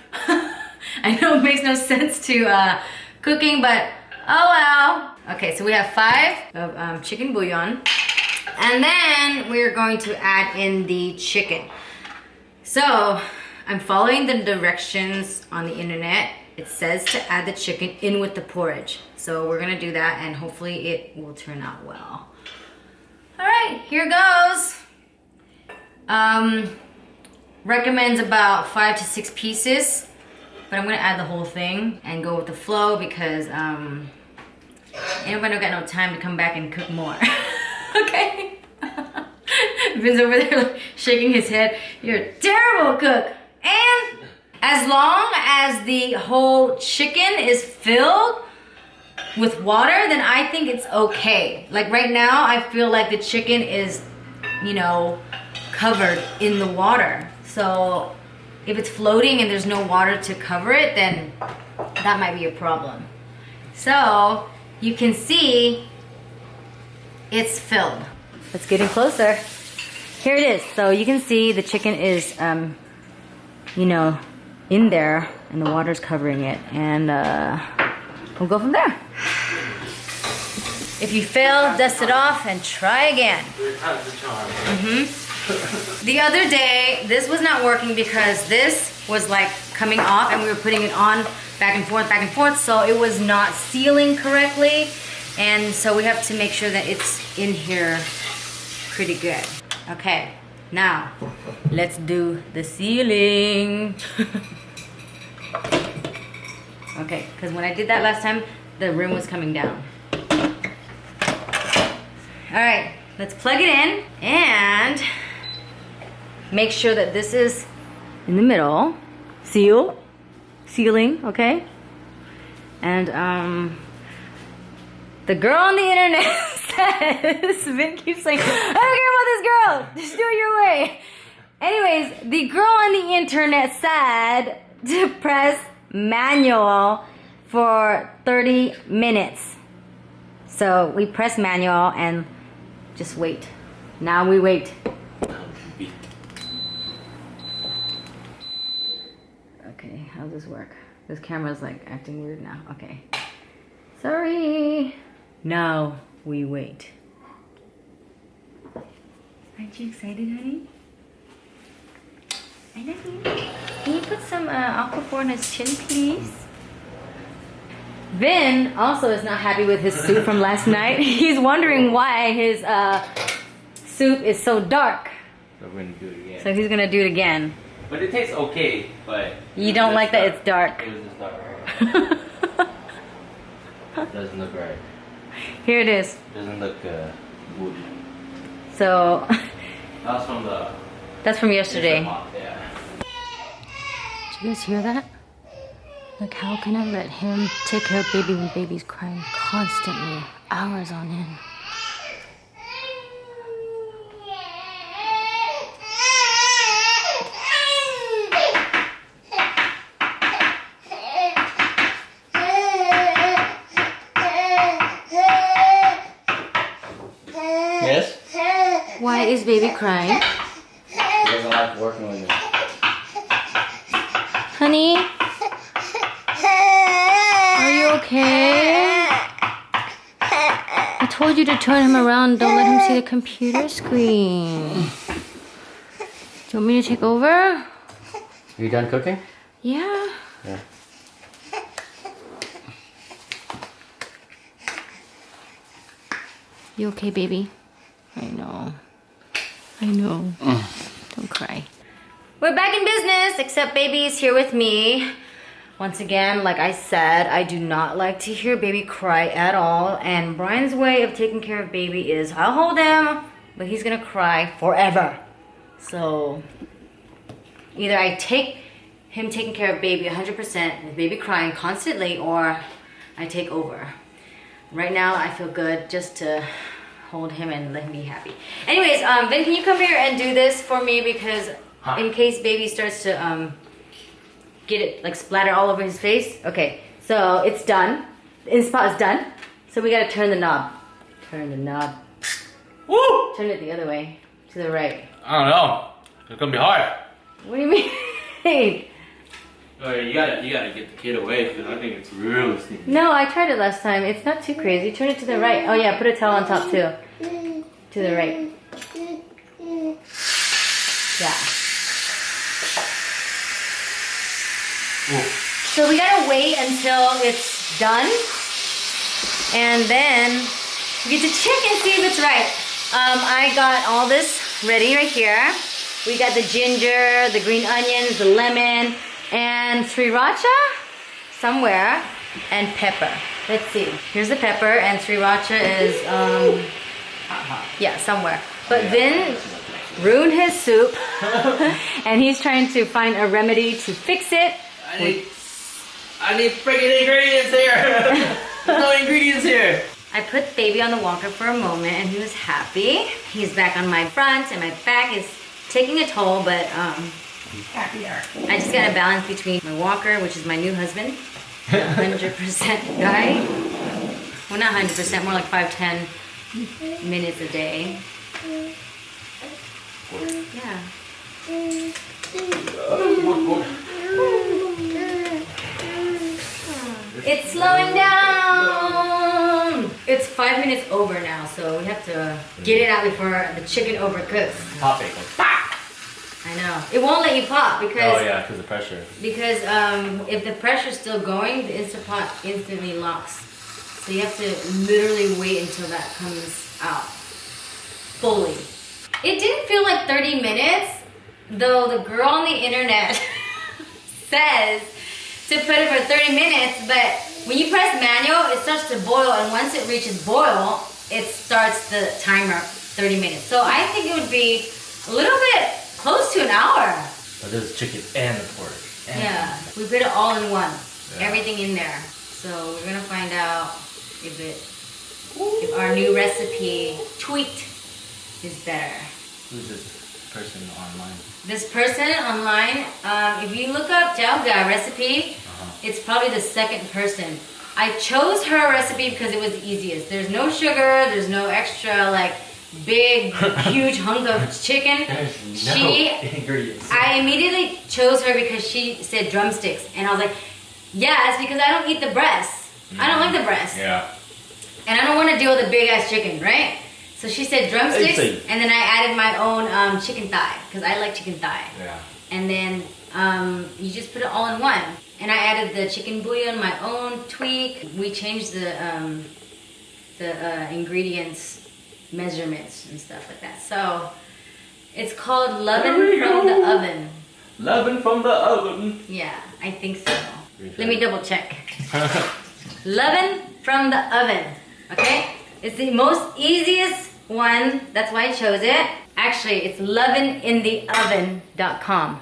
I know it makes no sense to cooking, but oh well. Okay, so we have 5 of chicken bouillon. And then we're going to add in the chicken. So I'm following the directions on the internet. It says to add the chicken in with the porridge. So we're gonna do that and hopefully it will turn out well. All right, here goes. Recommends about 5 to 6 pieces, but I'm gonna add the whole thing and go with the flow because anybody don't got no time to come back and cook more. Okay? Vin's over there like, shaking his head. You're a terrible cook. And as long as the whole chicken is filled with water, then I think it's okay. Like right now, I feel like the chicken is, you know, covered in the water. So if it's floating and there's no water to cover it, then that might be a problem. So you can see it's filled. It's getting closer. Here it is. So you can see the chicken is, you know, in there and the water's covering it. And we'll go from there. If you fail, dust it off and try again. The other day, this was not working because this was like coming off and we were putting it on back and forth, so it was not sealing correctly. And so we have to make sure that it's in here pretty good. Okay, now let's do the sealing. Okay, because when I did that last time, the rim was coming down. All right, let's plug it in and make sure that this is in the middle. Sealing, okay? And the girl on the internet says, Vin keeps saying, I don't care about this girl, just do it your way. Anyways, the girl on the internet said to press manual for 30 minutes. So we press manual and just wait. Now we wait. Okay, how does this work? This camera's like acting weird now. Okay. Sorry. Now we wait. Aren't you excited, honey? I love you. Can you put some aquaphor on his chin, please? Vin also is not happy with his soup from last night. He's wondering why his soup is so dark. So we're gonna do it again. So he's gonna do it again. But it tastes okay, but... You don't like that it's dark. It was just dark. It doesn't look right. Here it is. It doesn't look good. So... That's from the... That's from yesterday. Instapot, yeah. Did you guys hear that? Like, how can I let him take care of baby when baby's crying constantly, hours on end? Yes? Why is baby crying? He doesn't like working with me. Honey? Are you okay? I told you to turn him around. Don't let him see the computer screen. Do you want me to take over? Are you done cooking? Yeah. Yeah. You okay, baby? I know. I know. Don't cry. We're back in business, except baby is here with me. Once again, like I said, I do not like to hear baby cry at all. And Brian's way of taking care of baby is I'll hold him, but he's gonna cry forever. So either I take him taking care of baby 100% with baby crying constantly, or I take over. Right now, I feel good just to hold him and let him be happy. Anyways, Vin, can you come here and do this for me? Because in case baby starts to get it like splatter all over his face. Okay, so it's done. The Instapot is done. So we gotta turn the knob. Turn the knob. Woo! Turn it the other way, to the right. I don't know. It's gonna be hard. What do you mean? Oh, you gotta get the kid away because I think it's real stinky. No, I tried it last time. It's not too crazy. Turn it to the right. Oh yeah, put a towel on top too. To the right. Yeah. Ooh. So we gotta wait until it's done, and then we get to check and see if it's right. I got all this ready right here. We got the ginger, the green onions, the lemon, and sriracha somewhere, and pepper. Let's see. Here's the pepper, and sriracha is yeah, somewhere. But Vin ruined his soup, and he's trying to find a remedy to fix it. I need freaking ingredients here. There's no ingredients here. I put baby on the walker for a moment, and he was happy. He's back on my front, and my back is taking a toll, but He's happier. I just gotta balance between my walker, which is my new husband, 100% guy. Well, not 100%, more like 5-10 minutes a day. Yeah. It's slowing down. It's 5 minutes over now, so we have to get it out before the chicken overcooks. Pop it. I know. It won't let you pop because... Oh yeah, because of pressure. Because if the pressure's still going, the Instapot instantly locks. So you have to literally wait until that comes out fully. It didn't feel like 30 minutes, though the girl on the internet says to put it for 30 minutes, but when you press manual, it starts to boil, and once it reaches boil, it starts the timer 30 minutes. So I think it would be a little bit close to an hour. But there's chicken and the porridge. Yeah, we put it all in one. Yeah. Everything in there. So we're gonna find out if our new recipe tweaked is better. Who's this person online? This person online, if you look up Jalga recipe, it's probably the second person. I chose her recipe because it was the easiest. There's no sugar, there's no extra like big, huge hunk of chicken. There's no ingredients. I immediately chose her because she said drumsticks. And I was like, yeah, it's because I don't eat the breasts. I don't like the breast. Yeah. And I don't want to deal with the big ass chicken, right? So she said drumsticks, Easy. and then I added my own chicken thigh, because I like chicken thigh. Yeah. And then you just put it all in one. And I added the chicken bouillon, my own tweak. We changed the ingredients, measurements, and stuff like that. So it's called Lovin' from the Oven. Lovin' from the oven. Yeah, I think so. Let me double check. Lovin' from the Oven. Okay? It's the most easiest one. That's why I chose it. Actually, it's lovenintheoven.com.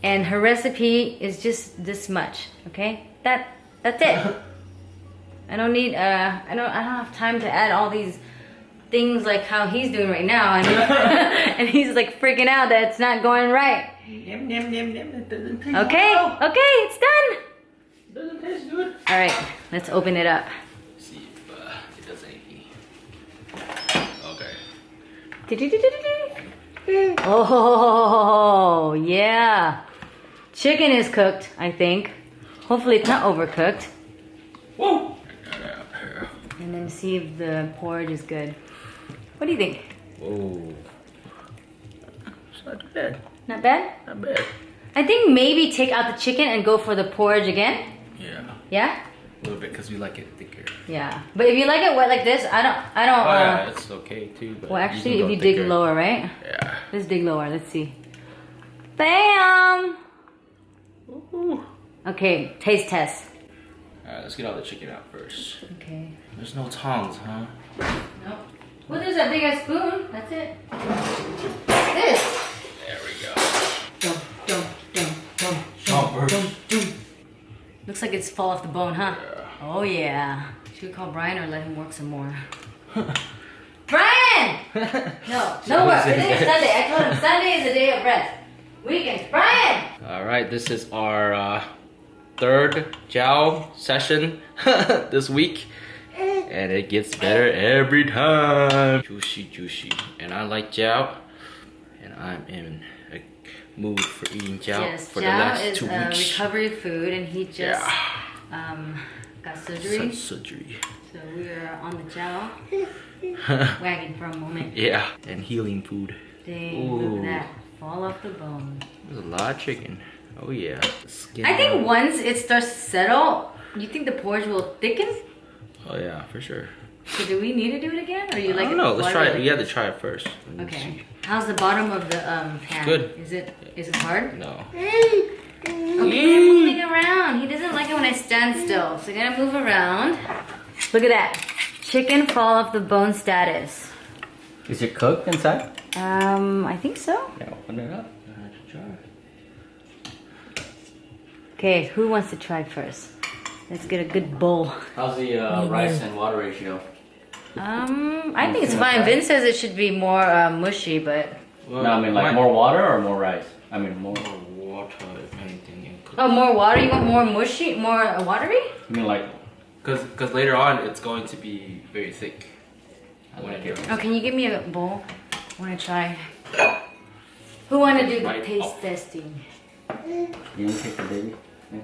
And her recipe is just this much. Okay? That's it. I don't need I don't have time to add all these things like how he's doing right now, and and he's like freaking out that it's not going right. Yum, yum, yum, yum. It doesn't taste Okay, well. okay, it's done. It doesn't taste good. All right, let's open it up. See if it does anything. Okay. Oh yeah, chicken is cooked. I think. Hopefully it's not overcooked. Whoa. And then see if the porridge is good. What do you think? Whoa. It's not too bad. Not bad? Not bad. I think maybe take out the chicken and go for the porridge again. Yeah. Yeah? A little bit because we like it thicker. Yeah. But if you like it wet like this, I don't Oh yeah, it's okay too. But well actually can if go you dig thicker. lower, right? Yeah. Let's dig lower, let's see. Bam! Ooh. Okay, taste test. Alright, let's get all the chicken out first. Okay. There's no tongs, huh? Nope. Well, there's that big ass spoon. That's it. This. There we go. Dum, dum, dum, dum, Chompers. dum, dum. Looks like it's fall off the bone, huh? Yeah. Oh yeah. Should we call Brian or let him work some more? Brian! No work. Today is Sunday. I told him Sunday is a day of rest. Weekends. Brian! Alright, this is our third jowl session this week. And it gets better every time. Juicy, juicy. And I like jowl. And I'm in a mood for eating jowl Yes, for the Jao last is 2 weeks. recovery food, and he just got surgery. Surgery. So we are on the Jao wagon for a moment. Yeah, and healing food. Dang, look Ooh. at that. Fall off the bone. There's a lot of chicken. Oh yeah. Skin I think out. once it starts to settle, you think the porridge will thicken? Oh yeah, for sure. So do we need to do it again, or you I like don't it? know. Let's water try it. like You have to this? try it first. Let me Okay. see. How's the bottom of the pan? Good. Is it hard? No. Okay, moving around. He doesn't like it when I stand still, so I gotta move around. Look at that. Chicken fall off the bone status. Is it cooked inside? I think so. Yeah, open it up. I have to try. Okay, who wants to try first? Let's get a good bowl. How's the rice and water ratio? I think it's fine. Vince says it should be more mushy, but No, I mean like more water or more rice? I mean more. More water, if anything. And cook. oh, more water. You want more mushy, more watery? I mean like. Because later on it's going to be very thick. I like it. Oh, can you give me a bowl? I want to try. Who want to do the Right. taste testing? You want to take the baby? Yeah.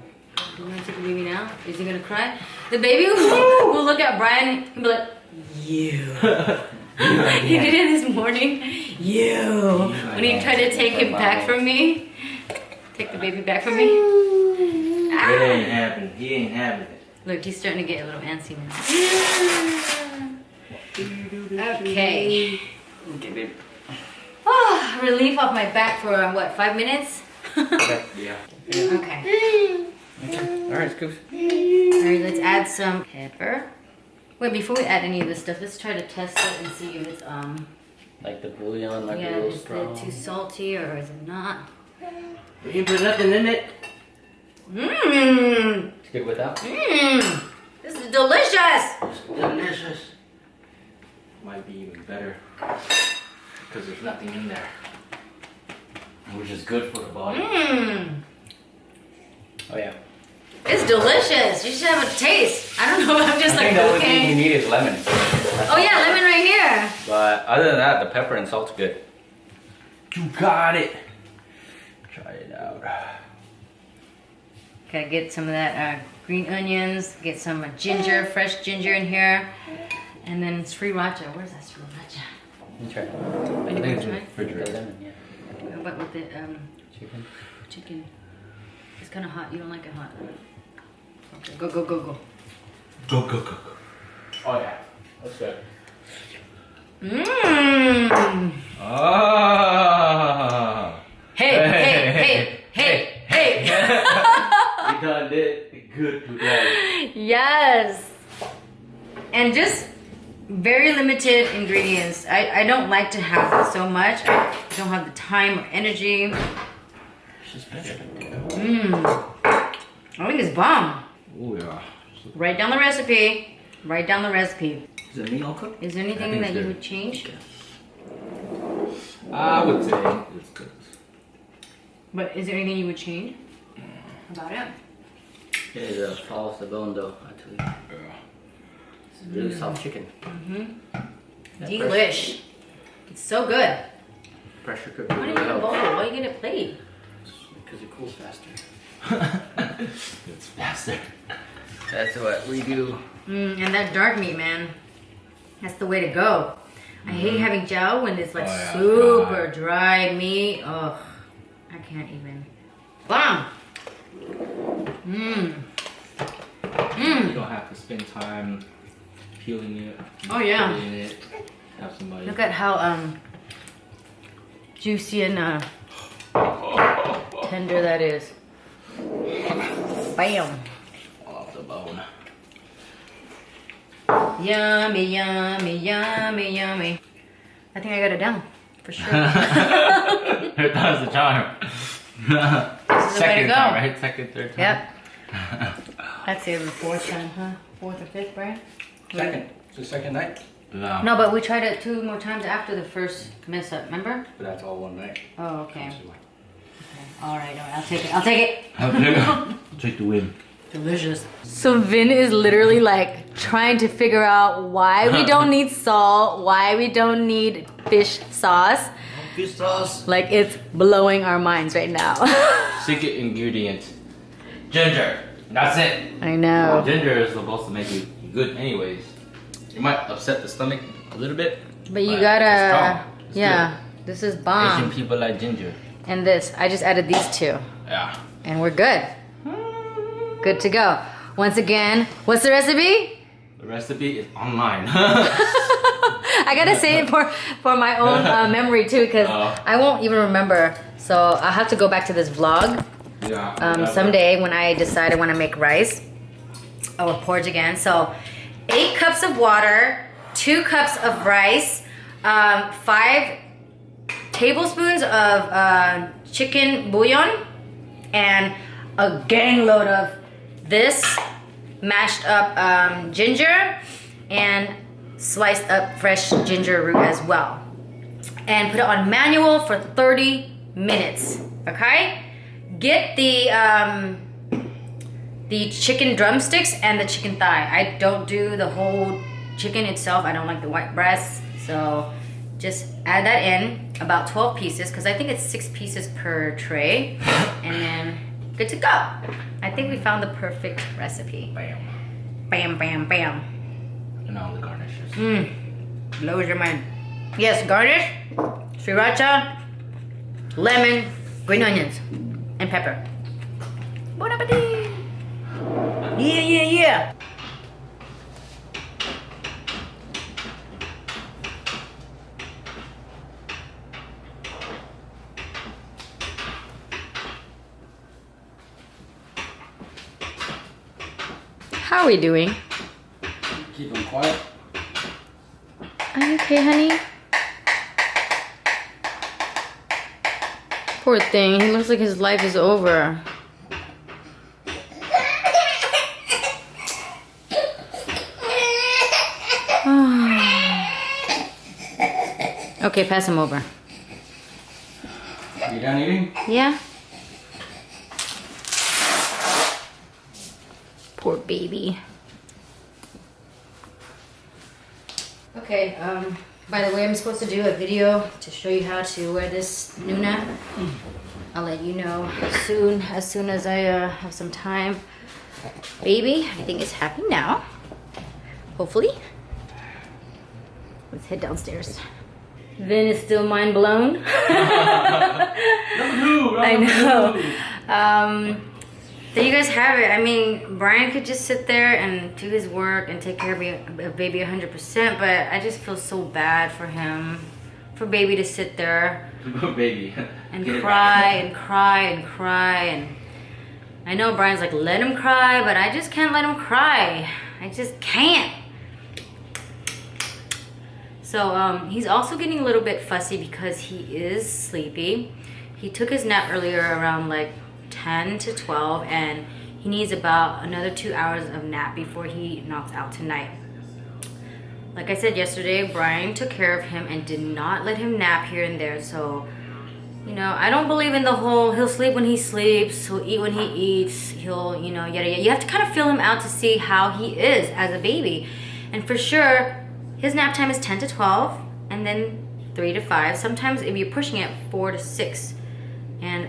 Do you want to take the baby now? Is he gonna cry? The baby will look at Brian and be like, "You." He did it this morning. You. When he tried to take him back from me, take the baby back from me. Ah! It ain't happening. He ain't having it. Look, he's starting to get a little antsy now. Okay. Okay, baby. Oh, relief off my back for what, 5 minutes? Yeah. Okay. Alright, scoop. Alright, let's add some pepper. Wait, before we add any of this stuff, let's try to test it and see if it's Like the bouillon, like yeah, a little is strong. it too salty or is it not? We didn't put nothing in it. Mmm! It's good without? Mmm! This is delicious! It's delicious. Might be even better. Because there's nothing in there. Which is good for the body. Mmm! Oh yeah. It's delicious. You should have a taste. I don't know if I'm just I like think the only thing you cooking. need is lemon. Oh yeah, lemon right here. But other than that, the pepper and salt's good. You got it. Try it out. Gotta get some of that green onions, get some ginger, fresh ginger in here. And then sriracha. Where's that sriracha? You try. I think it's in the The refrigerator. lemon, yeah. How about with the Chicken. chicken? It's kind of hot. You don't like it hot. Okay, go, go, go, go. Go, go, go. Oh yeah. That's good. Mmm. Ah. Hey, hey, hey, hey, hey. We done it good today. Yes. And just very limited ingredients. I don't like to have so much. I don't have the time or energy. It's just better. I think it's bomb. Oh yeah. Write down the recipe. Write down the recipe. Is the meat all cooked? Is there I anything think that it's you good. would change? I would say it's good. But is there anything you would change about it? It follows the bone though, I tell you. Yeah. It's really soft chicken. That Delish. It's so good. Pressure cooker Why do you really get a bowl? helps. Why do you get a plate? Because it cools faster. It's faster. That's what we do. And that dark meat, man. That's the way to go. I hate having jiao when it's like Oh, yeah, super dry meat. Oh, I can't even. Bomb. You don't have to spend time peeling it. Oh, yeah. Putting it. Have somebody. Look at how juicy and tender that is. Bam. Off the bone. Yummy, yummy, yummy, yummy. I think I got it down for sure. Here comes the charm. This is the way to Second go. time, right? Second, third time. Yep. I'd say the fourth time, huh? Fourth or fifth, right? Second. It's the second night. Yeah. No, but we tried it 2 more times after the first mess up, remember? But that's all one night. Oh, okay. All right, I'll take it. I'll take it. Take the win. Delicious. So Vin is literally like trying to figure out why we don't need salt, why we don't need fish sauce. Fish sauce. Like it's blowing our minds right now. Secret ingredient. Ginger. That's it. I know. Ginger is supposed to make you good anyways. It might upset the stomach a little bit. But you it's gotta, strong. It's yeah, this is good. Asian bomb. people like ginger. And this, I just added these 2. Yeah. And we're good. Good to go. Once again, what's the recipe? The recipe is online. I gotta say it for my own memory too, because I won't even remember. So I'll have to go back to this vlog Yeah. someday when I decide I want to make rice or porridge again. So 8 cups of water, 2 cups of rice, 5 tablespoons of chicken bouillon, and a gang load of this mashed up ginger and sliced up fresh ginger root as well. And put it on manual for 30 minutes, okay? Get the chicken drumsticks and the chicken thigh. I don't do the whole chicken itself. I don't like the white breast. So just add that in, about 12 pieces, because I think it's 6 pieces per tray. And then good to go. I think we found the perfect recipe. Bam. Bam, bam, bam. And all the garnishes. Blows your mind. Yes, garnish, sriracha, lemon, green onions, and pepper. Bon appetit! Yeah, yeah, yeah! How are we doing? Keep them quiet. Are you okay, honey? Poor thing, he looks like his life is over. Okay, pass him over. You done eating? Yeah? Poor baby. Okay, By the way, I'm supposed to do a video to show you how to wear this Nuna. I'll let you know as soon as I have some time. Baby, I think it's happy now. Hopefully. Let's head downstairs. Vin is still mind blown. I know. So you guys have it. I mean, Brian could just sit there and do his work and take care of baby 100%, but I just feel so bad for him, for baby to sit there Baby. and cry and cry and cry. And I know Brian's like, let him cry, but I just can't let him cry. I just can't. So he's also getting a little bit fussy because he is sleepy. He took his nap earlier around like 10 to 12, and he needs about another 2 hours of nap before he knocks out tonight. Like I said yesterday, Brian took care of him and did not let him nap here and there. So, you know, I don't believe in the whole he'll sleep when he sleeps, he'll eat when he eats, he'll, you know, yada yada. You have to kind of feel him out to see how he is as a baby. And for sure, his nap time is 10 to 12 and then 3 to 5. Sometimes if you're pushing it, 4 to 6. And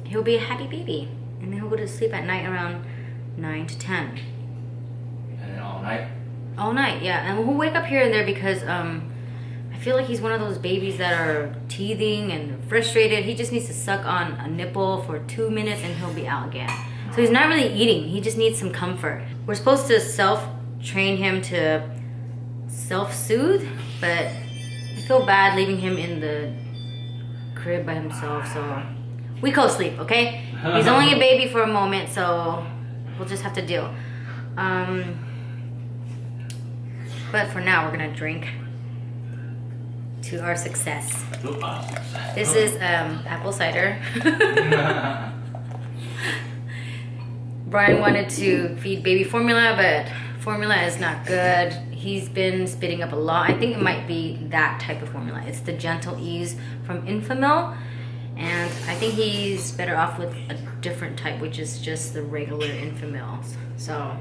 he'll be a happy baby. And then he'll go to sleep at night around 9 to 10. And then all night? All night, yeah. And we'll wake up here and there because I feel like he's one of those babies that are teething and frustrated. He just needs to suck on a nipple for 2 minutes and he'll be out again. So he's not really eating. He just needs some comfort. We're supposed to self-train him to self-soothe, but I feel bad leaving him in the crib by himself, so we co-sleep, okay? He's only a baby for a moment, so we'll just have to deal. But for now, we're gonna drink to our success. This is apple cider. Brian wanted to feed baby formula, but formula is not good. He's been spitting up a lot. I think it might be that type of formula. It's the Gentle Ease from Infamil. And I think he's better off with a different type, which is just the regular Infamil. So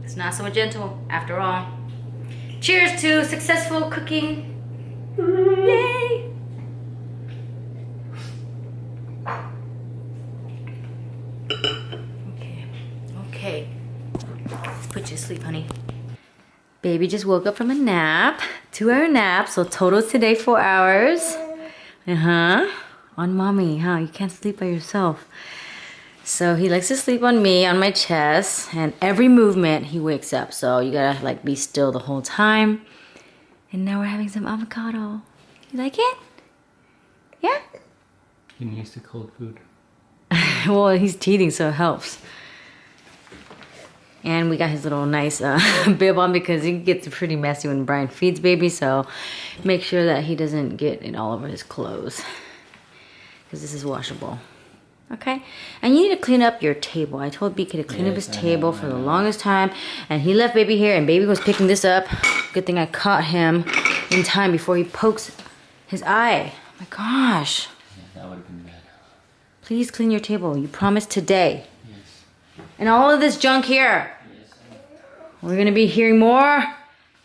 it's not so gentle after all. Cheers to successful cooking. Yay! Okay. Let's put you to sleep, honey. Baby just woke up from a nap. 2-hour nap, so total today 4 hours. On mommy, huh? You can't sleep by yourself. So he likes to sleep on me, on my chest, and every movement he wakes up. So you gotta like be still the whole time. And now we're having some avocado. You like it? Yeah? He needs the cold food. Well, he's teething, so it helps. And we got his little nice bib on because it gets pretty messy when Brian feeds baby. So make sure that he doesn't get it all over his clothes, because this is washable. Okay? And you need to clean up your table. I told BK to clean up his table for the longest time. And he left baby here and baby was picking this up. Good thing I caught him in time before he pokes his eye. Oh my gosh. Yeah, that would have been bad. Please clean your table. You promised today. Yes. And all of this junk here. Yes. We're going to be hearing more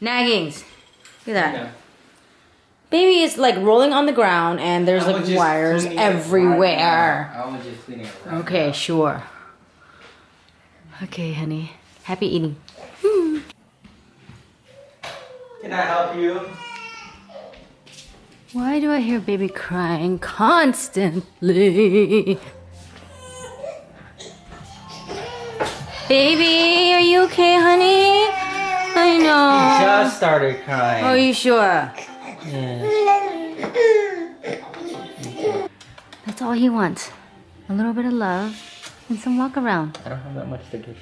naggings. Look at that. Yeah. Baby is like rolling on the ground and there's like wires everywhere. I was just cleaning it right Okay, sure. Okay, honey. Happy eating. Can I help you? Why do I hear baby crying constantly? Baby, are you okay, honey? I know. He just started crying. Are you sure? Yeah. That's all he wants. A little bit of love and some walk around. I don't have that much to give.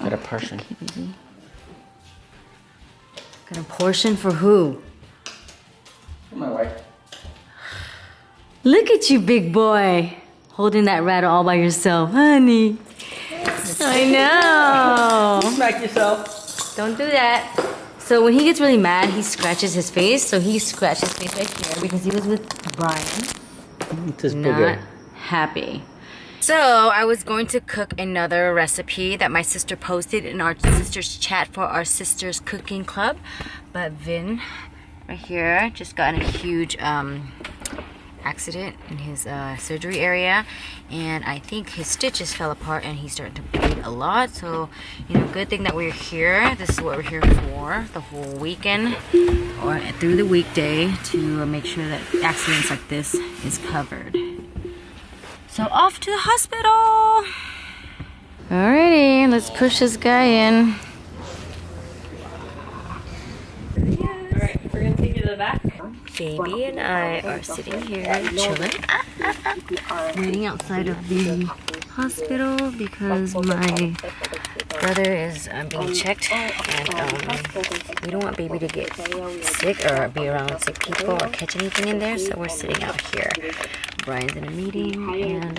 Got a portion. Okay, baby. Got a portion for who? For my wife. Look at you, big boy. Holding that rat all by yourself, honey. I know. Smack yourself. Don't do that. So when he gets really mad, he scratches his face. So he scratched his face right here because he was with Brian. Just Not happy. So I was going to cook another recipe that my sister posted in our sisters chat for our sisters cooking club, But Vin, right here, just got in a huge accident in his surgery area, and I think his stitches fell apart and he's starting to bleed a lot. So, you know, good thing that we're here. This is what we're here for, the whole weekend or through the weekday, to make sure that accidents like this is covered. So off to the hospital. Alrighty, let's push this guy in. Alright, we're gonna take you to the back. Baby and I are sitting here chilling, waiting outside of the hospital because my brother is being checked, and we don't want baby to get sick or be around sick people or catch anything in there, so we're sitting out here. Brian's in a meeting, and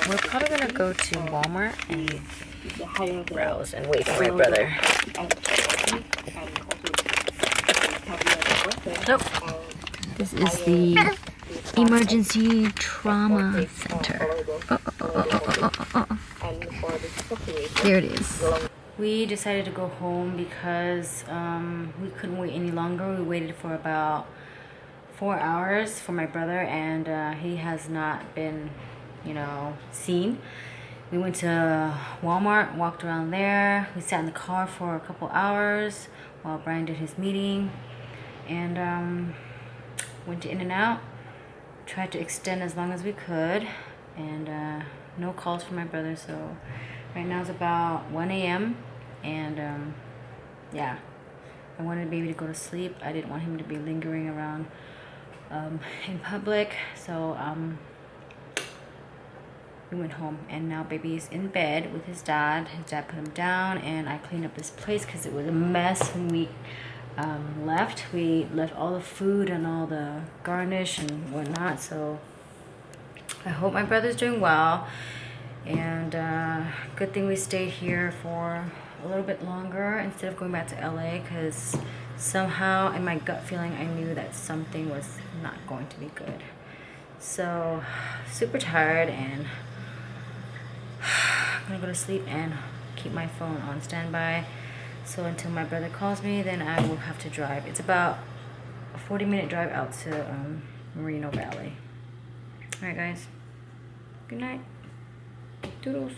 we're probably gonna go to Walmart and browse and wait for my brother. So, this is the emergency trauma center. Here it is. We decided to go home because we couldn't wait any longer. We waited for about 4 hours for my brother, and he has not been, you know, seen. We went to Walmart, walked around there. We sat in the car for a couple hours while Brian did his meeting, and went to In-N-Out. Tried to extend as long as we could, and no calls from my brother. So right now it's about 1 a.m. and yeah, I wanted baby to go to sleep. I didn't want him to be lingering around in public, so we went home, and now baby is in bed with his dad. His dad put him down, and I cleaned up this place because it was a mess when we left. We left all the food and all the garnish and whatnot, so I hope my brother's doing well, and good thing we stayed here for a little bit longer instead of going back to LA, because somehow in my gut feeling I knew that something was not going to be good. So super tired, and I'm gonna go to sleep and keep my phone on standby, so until my brother calls me, then I will have to drive. It's about a 40-minute drive out to Moreno Valley. Alright guys, good night. Doodles.